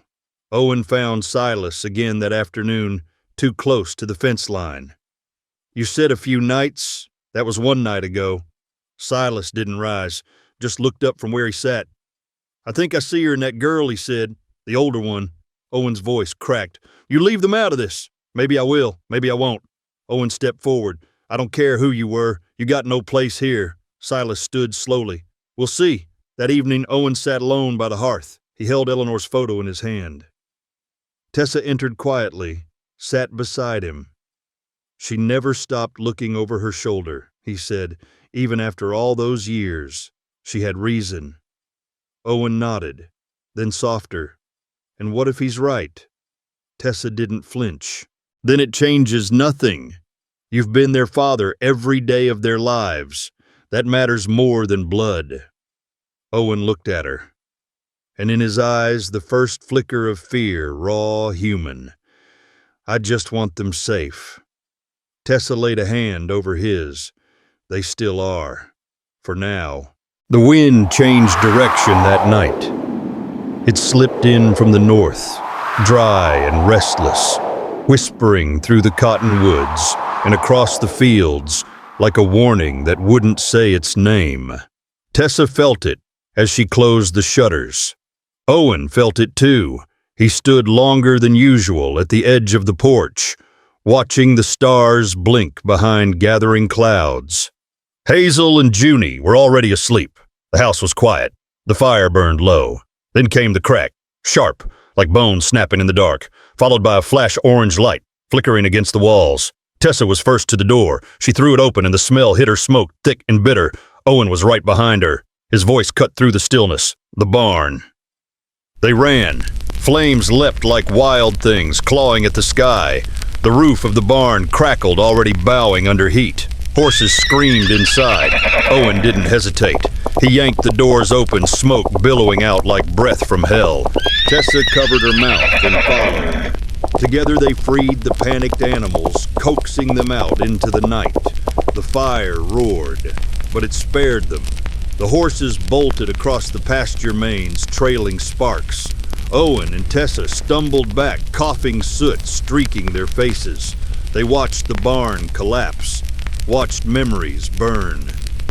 Owen found Silas again that afternoon, too close to the fence line. "You said a few nights? That was one night ago." Silas didn't rise, just looked up from where he sat. "I think I see her and that girl," he said, "the older one." Owen's voice cracked. "You leave them out of this." "Maybe I will, maybe I won't." Owen stepped forward. "I don't care who you were. You got no place here." Silas stood slowly. "We'll see." That evening, Owen sat alone by the hearth. He held Eleanor's photo in his hand. Tessa entered quietly, sat beside him. "She never stopped looking over her shoulder," he said, "even after all those years. She had reason." Owen nodded, then softer. "And what if he's right?" Tessa didn't flinch. "Then it changes nothing. You've been their father every day of their lives. That matters more than blood." Owen looked at her, and in his eyes the first flicker of fear, raw, human. "I just want them safe." Tessa laid a hand over his. "They still are. For now." The wind changed direction that night. It slipped in from the north, dry and restless, whispering through the cottonwoods and across the fields like a warning that wouldn't say its name. Tessa felt it as she closed the shutters. Owen felt it too. He stood longer than usual at the edge of the porch, watching the stars blink behind gathering clouds. Hazel and Junie were already asleep. The house was quiet. The fire burned low. Then came the crack, sharp, like bones snapping in the dark, followed by a flash orange light flickering against the walls. Tessa was first to the door. She threw it open and the smell hit her smoke, thick and bitter. Owen was right behind her. His voice cut through the stillness. "The barn." They ran. Flames leapt like wild things, clawing at the sky. The roof of the barn crackled, already bowing under heat. Horses screamed inside. Owen didn't hesitate. He yanked the doors open, smoke billowing out like breath from hell. Tessa covered her mouth and followed. Together they freed the panicked animals, coaxing them out into the night. The fire roared, but it spared them. The horses bolted across the pasture mains, trailing sparks. Owen and Tessa stumbled back, coughing soot streaking their faces. They watched the barn collapse, watched memories burn.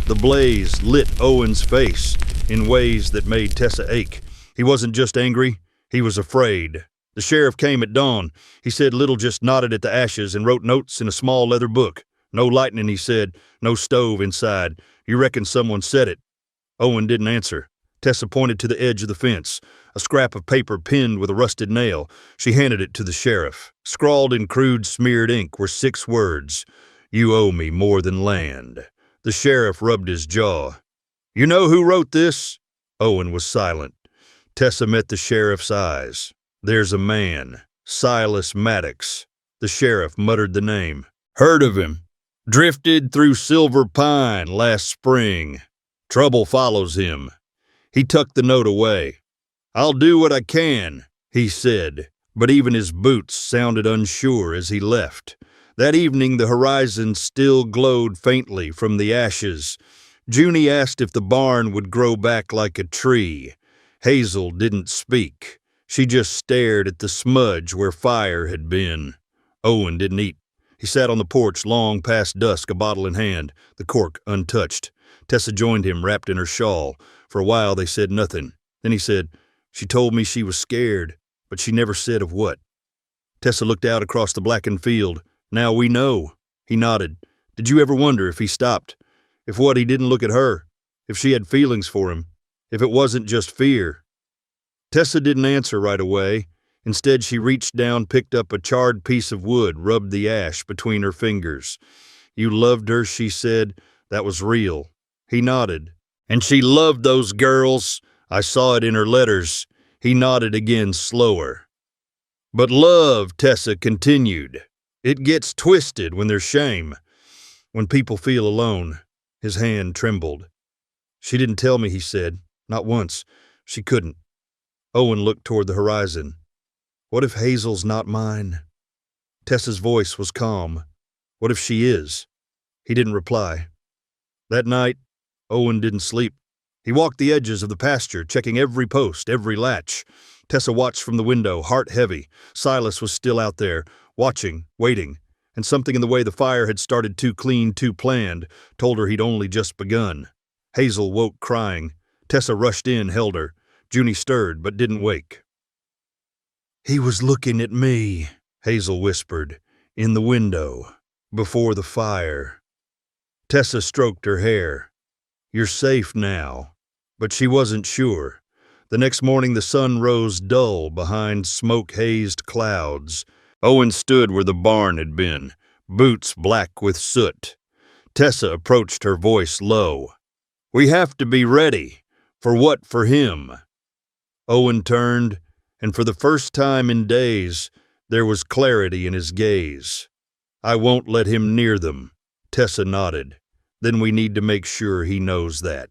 The blaze lit Owen's face in ways that made Tessa ache. He wasn't just angry, he was afraid. The sheriff came at dawn. He said Little just nodded at the ashes and wrote notes in a small leather book. "No lightning," he said. "No stove inside. You reckon someone said it?" Owen didn't answer. Tessa pointed to the edge of the fence, a scrap of paper pinned with a rusted nail. She handed it to the sheriff. Scrawled in crude smeared ink were 6 words. "You owe me more than land." The sheriff rubbed his jaw. "You know who wrote this?" Owen was silent. Tessa met the sheriff's eyes. "There's a man, Silas Maddox." The sheriff muttered the name. "Heard of him. Drifted through Silver Pine last spring. Trouble follows him." He tucked the note away. "I'll do what I can," he said, but even his boots sounded unsure as he left. That evening the horizon still glowed faintly from the ashes. Junie asked if the barn would grow back like a tree. Hazel didn't speak. She just stared at the smudge where fire had been. Owen didn't eat. He sat on the porch long past dusk, a bottle in hand, the cork untouched. Tessa joined him, wrapped in her shawl. For a while they said nothing. Then he said, "She told me she was scared, but she never said of what." Tessa looked out across the blackened field. "Now we know." He nodded. "Did you ever wonder if he stopped? If what, he didn't look at her? If she had feelings for him? If it wasn't just fear?" Tessa didn't answer right away. Instead, she reached down, picked up a charred piece of wood, rubbed the ash between her fingers. "You loved her," she said. "That was real." He nodded. "And she loved those girls. I saw it in her letters. He nodded again, slower. But love, Tessa continued. It gets twisted when there's shame. When people feel alone. His hand trembled. She didn't tell me, he said. Not once. She couldn't. Owen looked toward the horizon. What if Hazel's not mine? Tessa's voice was calm. What if she is? He didn't reply. That night, Owen didn't sleep. He walked the edges of the pasture, checking every post, every latch. Tessa watched from the window, heart heavy. Silas was still out there, watching, waiting, and something in the way the fire had started too clean, too planned, told her he'd only just begun. Hazel woke crying. Tessa rushed in, held her. Junie stirred, but didn't wake. He was looking at me, Hazel whispered, in the window, before the fire. Tessa stroked her hair. You're safe now. But she wasn't sure. The next morning the sun rose dull behind smoke-hazed clouds. Owen stood where the barn had been, boots black with soot. Tessa approached, her voice low. We have to be ready. For what for him? Owen turned, and for the first time in days, there was clarity in his gaze. I won't let him near them. Tessa nodded. Then we need to make sure he knows that.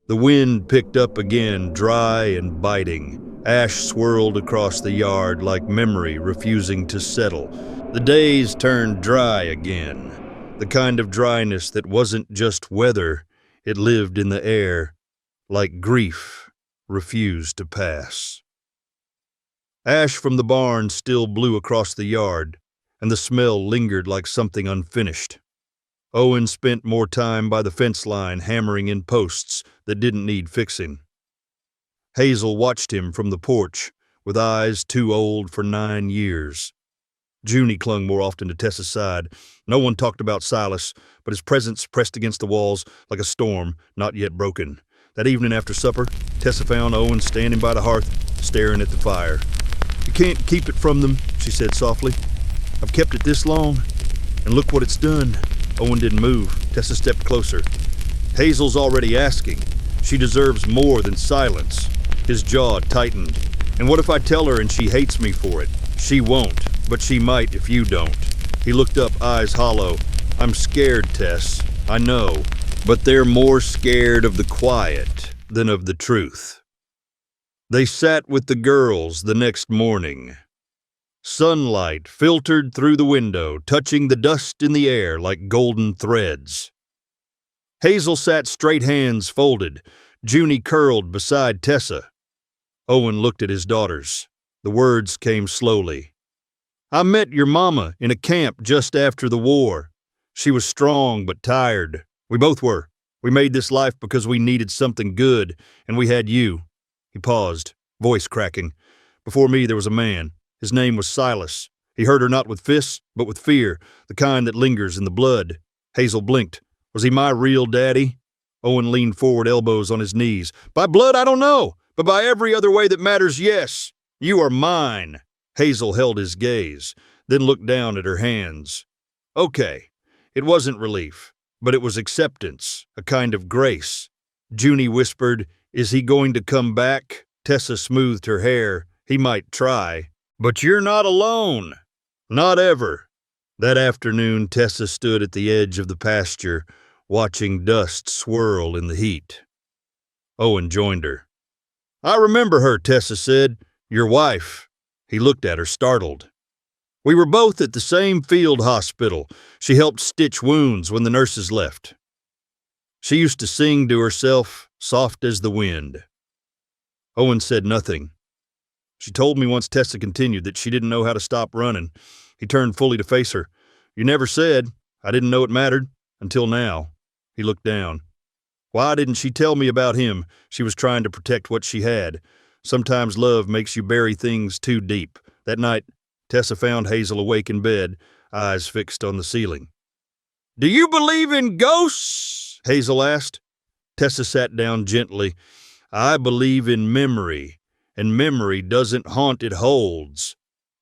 The wind picked up again, dry and biting. Ash swirled across the yard like memory refusing to settle. The days turned dry again. The kind of dryness that wasn't just weather, it lived in the air, like grief refused to pass. Ash from the barn still blew across the yard, and the smell lingered like something unfinished. Owen spent more time by the fence line hammering in posts that didn't need fixing. Hazel watched him from the porch, with eyes too old for 9 years. Junie clung more often to Tessa's side. No one talked about Silas, but his presence pressed against the walls like a storm not yet broken. That evening after supper, Tessa found Owen standing by the hearth, staring at the fire. You can't keep it from them, she said softly. I've kept it this long, and look what it's done. Owen didn't move. Tessa stepped closer. Hazel's already asking. She deserves more than silence. His jaw tightened. And what if I tell her and she hates me for it? She won't, but she might if you don't. He looked up, eyes hollow. I'm scared, Tess. I know. But they're more scared of the quiet than of the truth. They sat with the girls the next morning. Sunlight filtered through the window, touching the dust in the air like golden threads. Hazel sat straight, hands folded. Junie curled beside Tessa. Owen looked at his daughters. The words came slowly. I met your mama in a camp just after the war. She was strong but tired. We both were. We made this life because we needed something good, and we had you. He paused, voice cracking. Before me there was a man. His name was Silas. He hurt her not with fists, but with fear, the kind that lingers in the blood. Hazel blinked. Was he my real daddy? Owen leaned forward, elbows on his knees. By blood, I don't know, but by every other way that matters, yes. You are mine. Hazel held his gaze, then looked down at her hands. Okay, it wasn't relief, but it was acceptance, a kind of grace. Junie whispered, Is he going to come back? Tessa smoothed her hair. He might try. But you're not alone. Not ever. That afternoon, Tessa stood at the edge of the pasture, watching dust swirl in the heat. Owen joined her. I remember her, Tessa said. Your wife. He looked at her, startled. We were both at the same field hospital. She helped stitch wounds when the nurses left. She used to sing to herself, soft as the wind. Owen said nothing. She told me once, Tessa continued, that she didn't know how to stop running. He turned fully to face her. You never said. I didn't know it mattered. Until now. He looked down. Why didn't she tell me about him? She was trying to protect what she had. Sometimes love makes you bury things too deep. That night, Tessa found Hazel awake in bed, eyes fixed on the ceiling. Do you believe in ghosts? Hazel asked. Tessa sat down gently. I believe in memory. And memory doesn't haunt, it holds.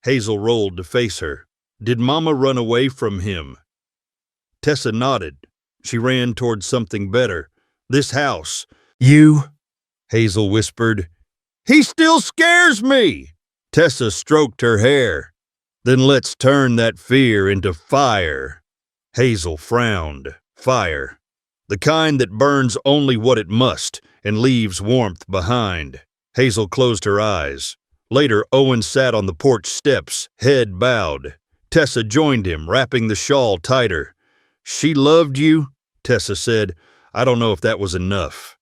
Hazel rolled to face her. Did Mama run away from him? Tessa nodded. She ran toward something better. This house. You? Hazel whispered. He still scares me. Tessa stroked her hair. Then let's turn that fear into fire. Hazel frowned. Fire. The kind that burns only what it must and leaves warmth behind. Hazel closed her eyes. Later, Owen sat on the porch steps, head bowed. Tessa joined him, wrapping the shawl tighter. She loved you, Tessa said. I don't know if that was enough.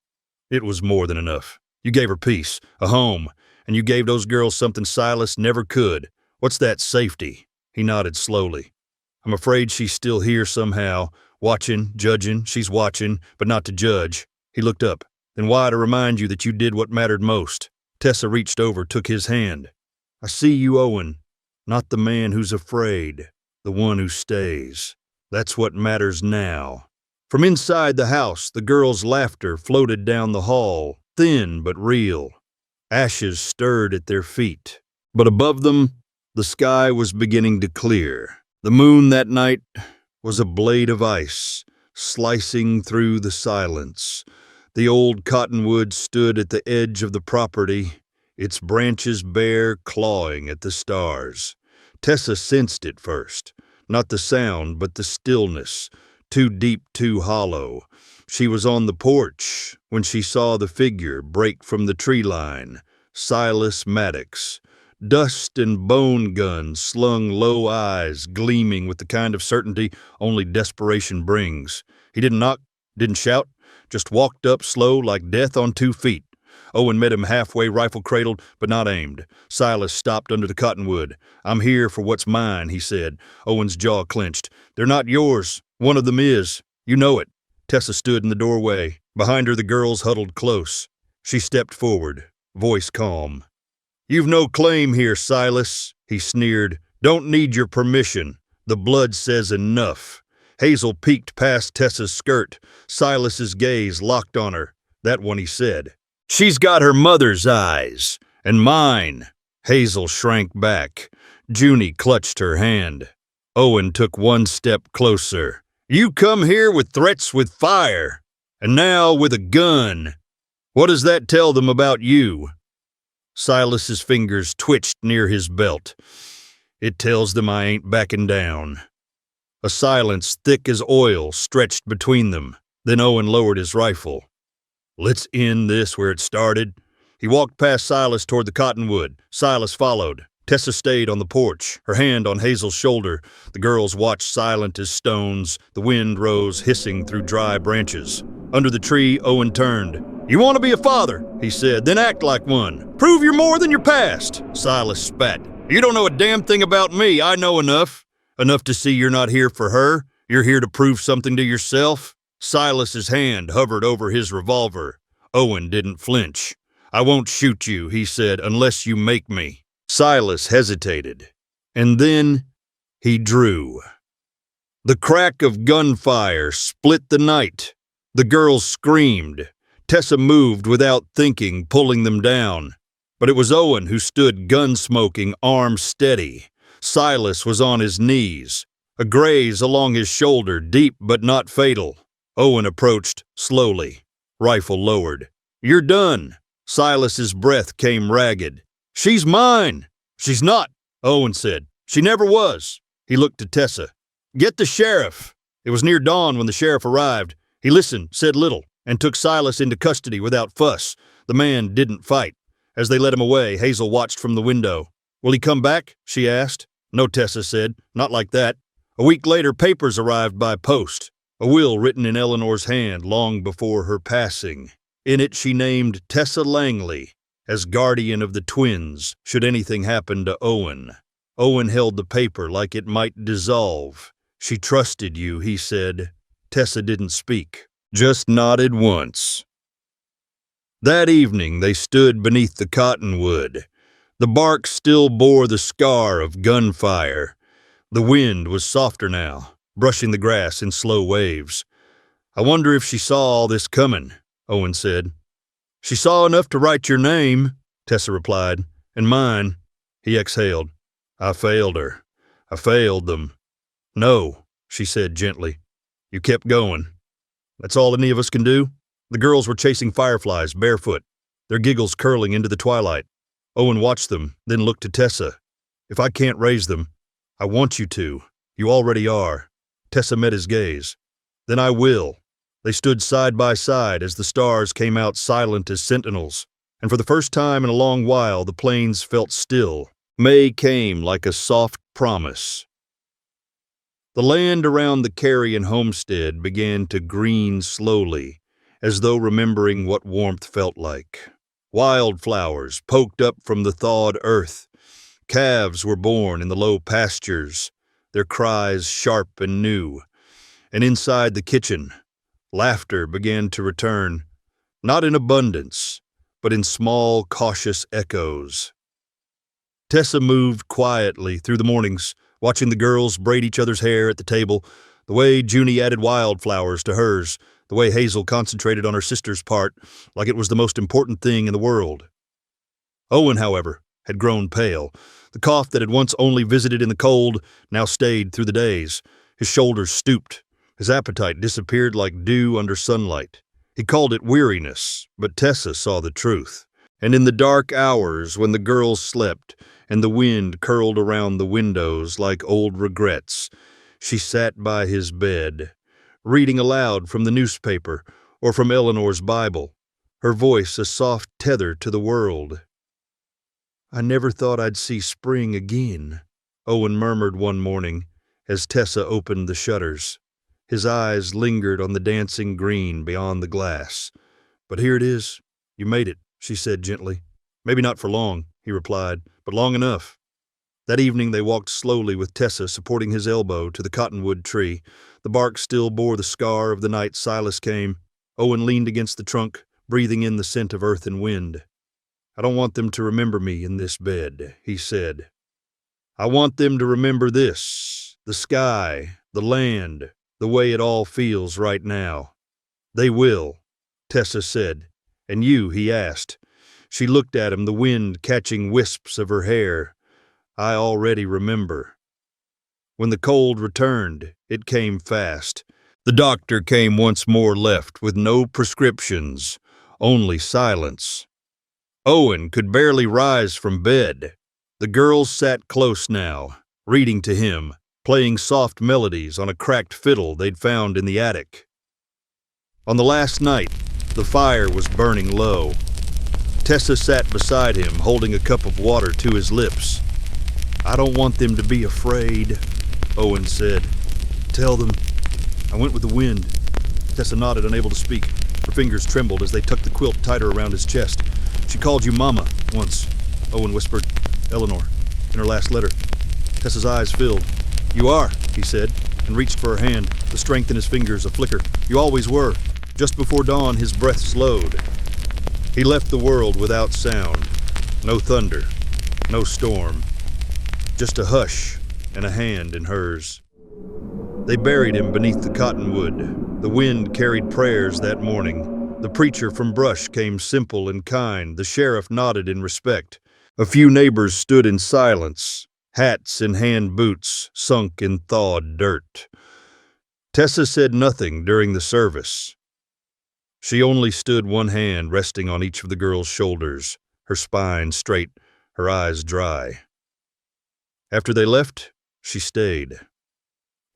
It was more than enough. You gave her peace, a home, and you gave those girls something Silas never could. What's that, safety? He nodded slowly. I'm afraid she's still here somehow, watching, judging. She's watching, but not to judge. He looked up. Then why to remind you that you did what mattered most? Tessa reached over, took his hand. I see you, Owen. Not the man who's afraid, the one who stays. That's what matters now. From inside the house, the girls' laughter floated down the hall, thin but real. Ashes stirred at their feet. But above them, the sky was beginning to clear. The moon that night was a blade of ice, slicing through the silence. The old cottonwood stood at the edge of the property, its branches bare, clawing at the stars. Tessa sensed it first, not the sound, but the stillness, too deep, too hollow. She was on the porch when she saw the figure break from the tree line, Silas Maddox. Dust and bone guns slung low, eyes gleaming with the kind of certainty only desperation brings. He didn't knock, didn't shout, just walked up slow like death on 2 feet. Owen met him halfway, rifle cradled, but not aimed. Silas stopped under the cottonwood. I'm here for what's mine, he said. Owen's jaw clenched. They're not yours. One of them is. You know it. Tessa stood in the doorway. Behind her, the girls huddled close. She stepped forward, voice calm. You've no claim here, Silas, he sneered. Don't need your permission. The blood says enough. Hazel peeked past Tessa's skirt. Silas's gaze locked on her. That one, he said. She's got her mother's eyes. And mine. Hazel shrank back. Junie clutched her hand. Owen took one step closer. You come here with threats with fire. And now with a gun. What does that tell them about you? Silas's fingers twitched near his belt. It tells them I ain't backing down. A silence thick as oil stretched between them. Then Owen lowered his rifle. Let's end this where it started. He walked past Silas toward the cottonwood. Silas followed. Tessa stayed on the porch, her hand on Hazel's shoulder. The girls watched silent as stones. The wind rose, hissing through dry branches. Under the tree, Owen turned. You want to be a father, he said, then act like one. Prove you're more than your past. Silas spat. You don't know a damn thing about me. I know enough. Enough to see you're not here for her. You're here to prove something to yourself. Silas's hand hovered over his revolver. Owen didn't flinch. I won't shoot you, he said, unless you make me. Silas hesitated. And then he drew. The crack of gunfire split the night. The girls screamed. Tessa moved without thinking, pulling them down. But it was Owen who stood gun-smoking, arms steady. Silas was on his knees, a graze along his shoulder, deep but not fatal. Owen approached slowly, rifle lowered. You're done. Silas's breath came ragged. She's mine. She's not, Owen said. She never was. He looked to Tessa. Get the sheriff. It was near dawn when the sheriff arrived. He listened, said little, and took Silas into custody without fuss. The man didn't fight. As they led him away, Hazel watched from the window. Will he come back? She asked. No, Tessa said. Not like that. A week later, papers arrived by post. A will written in Eleanor's hand long before her passing. In it, she named Tessa Langley as guardian of the twins, should anything happen to Owen. Owen held the paper like it might dissolve. She trusted you, he said. Tessa didn't speak, just nodded once. That evening, they stood beneath the cottonwood. The bark still bore the scar of gunfire. The wind was softer now, brushing the grass in slow waves. I wonder if she saw all this coming, Owen said. She saw enough to write your name, Tessa replied, and mine. He exhaled. I failed her. I failed them. No, she said gently. You kept going. That's all any of us can do? The girls were chasing fireflies barefoot. their giggles curling into the twilight. Owen watched them, then looked to Tessa. "If I can't raise them, I want you to. You already are." Tessa met his gaze. "Then I will." They stood side by side as the stars came out silent as sentinels, and for the first time in a long while the plains felt still. May came like a soft promise. The land around the Carrion homestead began to green slowly, as though remembering what warmth felt like. Wildflowers poked up from the thawed earth. Calves were born in the low pastures, their cries sharp and new. And inside the kitchen, laughter began to return, not in abundance, but in small, cautious echoes. Tessa moved quietly through the mornings, watching the girls braid each other's hair at the table, the way Junie added wildflowers to hers, the way Hazel concentrated on her sister's part, like it was the most important thing in the world. Owen, however, had grown pale. The cough that had once only visited in the cold now stayed through the days. His shoulders stooped. His appetite disappeared like dew under sunlight. He called it weariness, but Tessa saw the truth. And in the dark hours when the girls slept and the wind curled around the windows like old regrets, she sat by his bed, reading aloud from the newspaper or from Eleanor's Bible, her voice a soft tether to the world. "I never thought I'd see spring again," Owen murmured one morning as Tessa opened the shutters. His eyes lingered on the dancing green beyond the glass. "But here it is. You made it," she said gently. "Maybe not for long," he replied, "but long enough." That evening they walked slowly with Tessa supporting his elbow to the cottonwood tree. The bark still bore the scar of the night Silas came. Owen leaned against the trunk, breathing in the scent of earth and wind. "I don't want them to remember me in this bed," he said. "I want them to remember this, the sky, the land, the way it all feels right now." "They will," Tessa said. "And you?" he asked. She looked at him, the wind catching wisps of her hair. "I already remember." When the cold returned, it came fast. The doctor came once more left with no prescriptions, only silence. Owen could barely rise from bed. The girls sat close now, reading to him, playing soft melodies on a cracked fiddle they'd found in the attic. On the last night, the fire was burning low. Tessa sat beside him, holding a cup of water to his lips. "I don't want them to be afraid," Owen said. "Tell them I went with the wind." Tessa nodded, unable to speak. Her fingers trembled as they tucked the quilt tighter around his chest. "She called you Mama once," Owen whispered. "Eleanor, in her last letter." Tessa's eyes filled. "You are," he said, and reached for her hand, the strength in his fingers a flicker. "You always were." Just before dawn, his breath slowed. He left the world without sound. No thunder, no storm. Just a hush and a hand in hers. They buried him beneath the cottonwood. The wind carried prayers that morning. The preacher from Brush came simple and kind. The sheriff nodded in respect. A few neighbors stood in silence, hats in hand boots sunk in thawed dirt. Tessa said nothing during the service. She only stood, one hand resting on each of the girls' shoulders, her spine straight, her eyes dry. After they left, she stayed.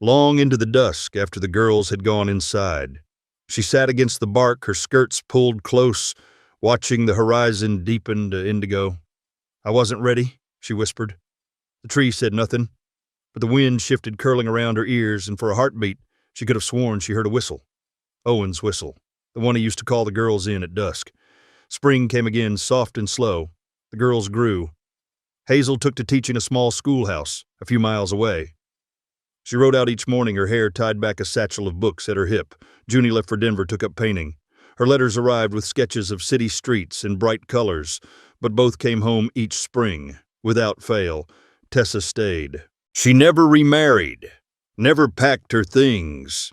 Long into the dusk, after the girls had gone inside, she sat against the bark, her skirts pulled close, watching the horizon deepen to indigo. "I wasn't ready," she whispered. The tree said nothing, but the wind shifted, curling around her ears, and for a heartbeat, she could have sworn she heard a whistle. Owen's whistle, the one he used to call the girls in at dusk. Spring came again, soft and slow. The girls grew. Hazel took to teaching a small schoolhouse a few miles away. She rode out each morning, her hair tied back a satchel of books at her hip. Junie left for Denver, took up painting. Her letters arrived with sketches of city streets in bright colors, but both came home each spring. Without fail, Tessa stayed. She never remarried, never packed her things.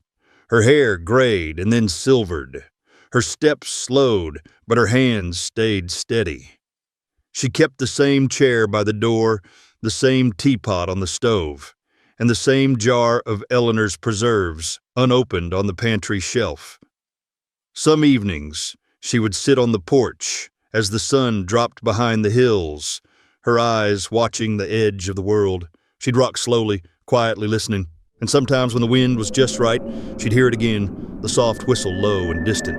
Her hair grayed and then silvered. Her steps slowed, but her hands stayed steady. She kept the same chair by the door, the same teapot on the stove, and the same jar of Eleanor's preserves unopened on the pantry shelf. Some evenings, she would sit on the porch As the sun dropped behind the hills, her eyes watching the edge of the world, she'd rock slowly, quietly listening, and sometimes when the wind was just right, she'd hear it again, the soft whistle low and distant.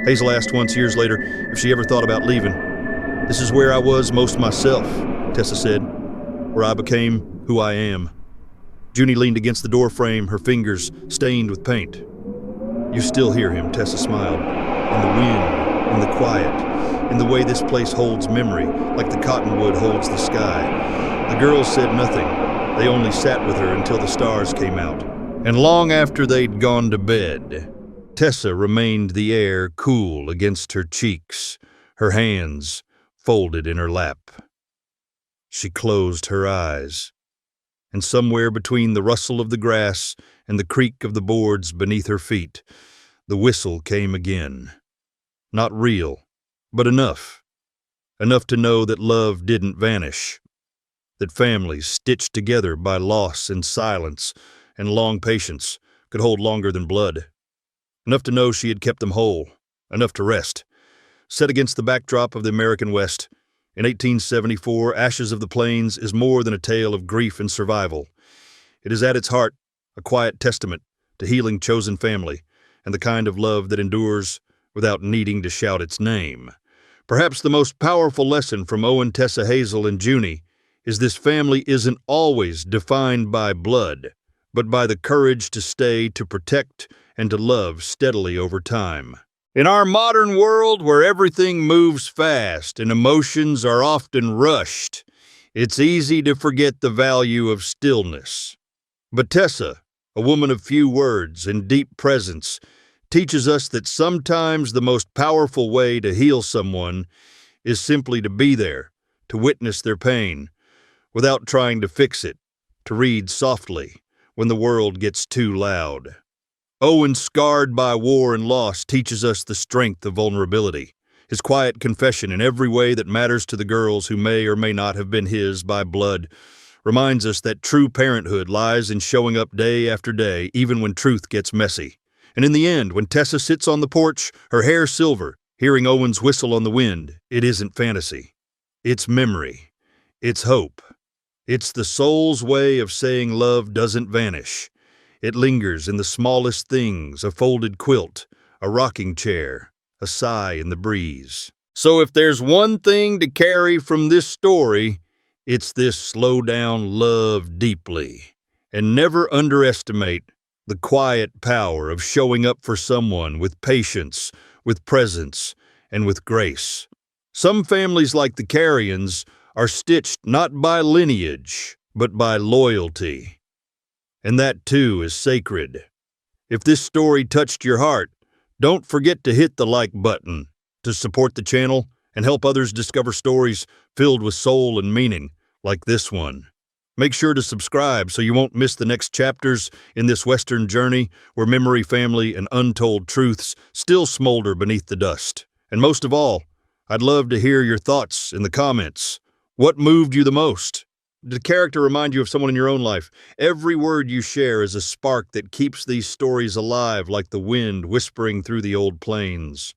Hazel asked once years later if she ever thought about leaving. "This is where I was most myself," Tessa said, "where I became who I am." Junie leaned against the doorframe, her fingers stained with paint. "You still hear him," Tessa smiled. "In the wind, in the quiet, in the way this place holds memory, like the cottonwood holds the sky." The girls said nothing. They only sat with her until the stars came out. And long after they'd gone to bed, Tessa remained the air cool against her cheeks, her hands folded in her lap. She closed her eyes, and somewhere between the rustle of the grass and the creak of the boards beneath her feet, the whistle came again. Not real, but enough. Enough to know that love didn't vanish, that families stitched together by loss and silence and long patience could hold longer than blood. Enough to know she had kept them whole, enough to rest. Set against the backdrop of the American West, in 1874, Ashes of the Plains is more than a tale of grief and survival. It is at its heart a quiet testament to healing chosen family and the kind of love that endures without needing to shout its name. Perhaps the most powerful lesson from Owen, Tessa, Hazel, and Junie is this: family isn't always defined by blood, but by the courage to stay, to protect, and to love steadily over time. In our modern world, where everything moves fast and emotions are often rushed, it's easy to forget the value of stillness. But Tessa, a woman of few words and deep presence, teaches us that sometimes the most powerful way to heal someone is simply to be there, to witness their pain, without trying to fix it, to read softly when the world gets too loud. Owen, scarred by war and loss, teaches us the strength of vulnerability. His quiet confession in every way that matters to the girls who may or may not have been his by blood reminds us that true parenthood lies in showing up day after day, even when truth gets messy. And in the end, when Tessa sits on the porch, her hair silver, hearing Owen's whistle on the wind, it isn't fantasy. It's memory. It's hope. It's the soul's way of saying love doesn't vanish. It lingers in the smallest things: a folded quilt, a rocking chair, a sigh in the breeze. So if there's one thing to carry from this story, it's this: slow down, love deeply, and never underestimate the quiet power of showing up for someone with patience, with presence, and with grace. Some families, like the Carrions, are stitched not by lineage, but by loyalty. And that, too, is sacred. If this story touched your heart, don't forget to hit the like button to support the channel and help others discover stories filled with soul and meaning like this one. Make sure to subscribe so you won't miss the next chapters in this Western journey where memory, family, and untold truths still smolder beneath the dust. And most of all, I'd love to hear your thoughts in the comments. What moved you the most? Did the character remind you of someone in your own life? Every word you share is a spark that keeps these stories alive, like the wind whispering through the old plains.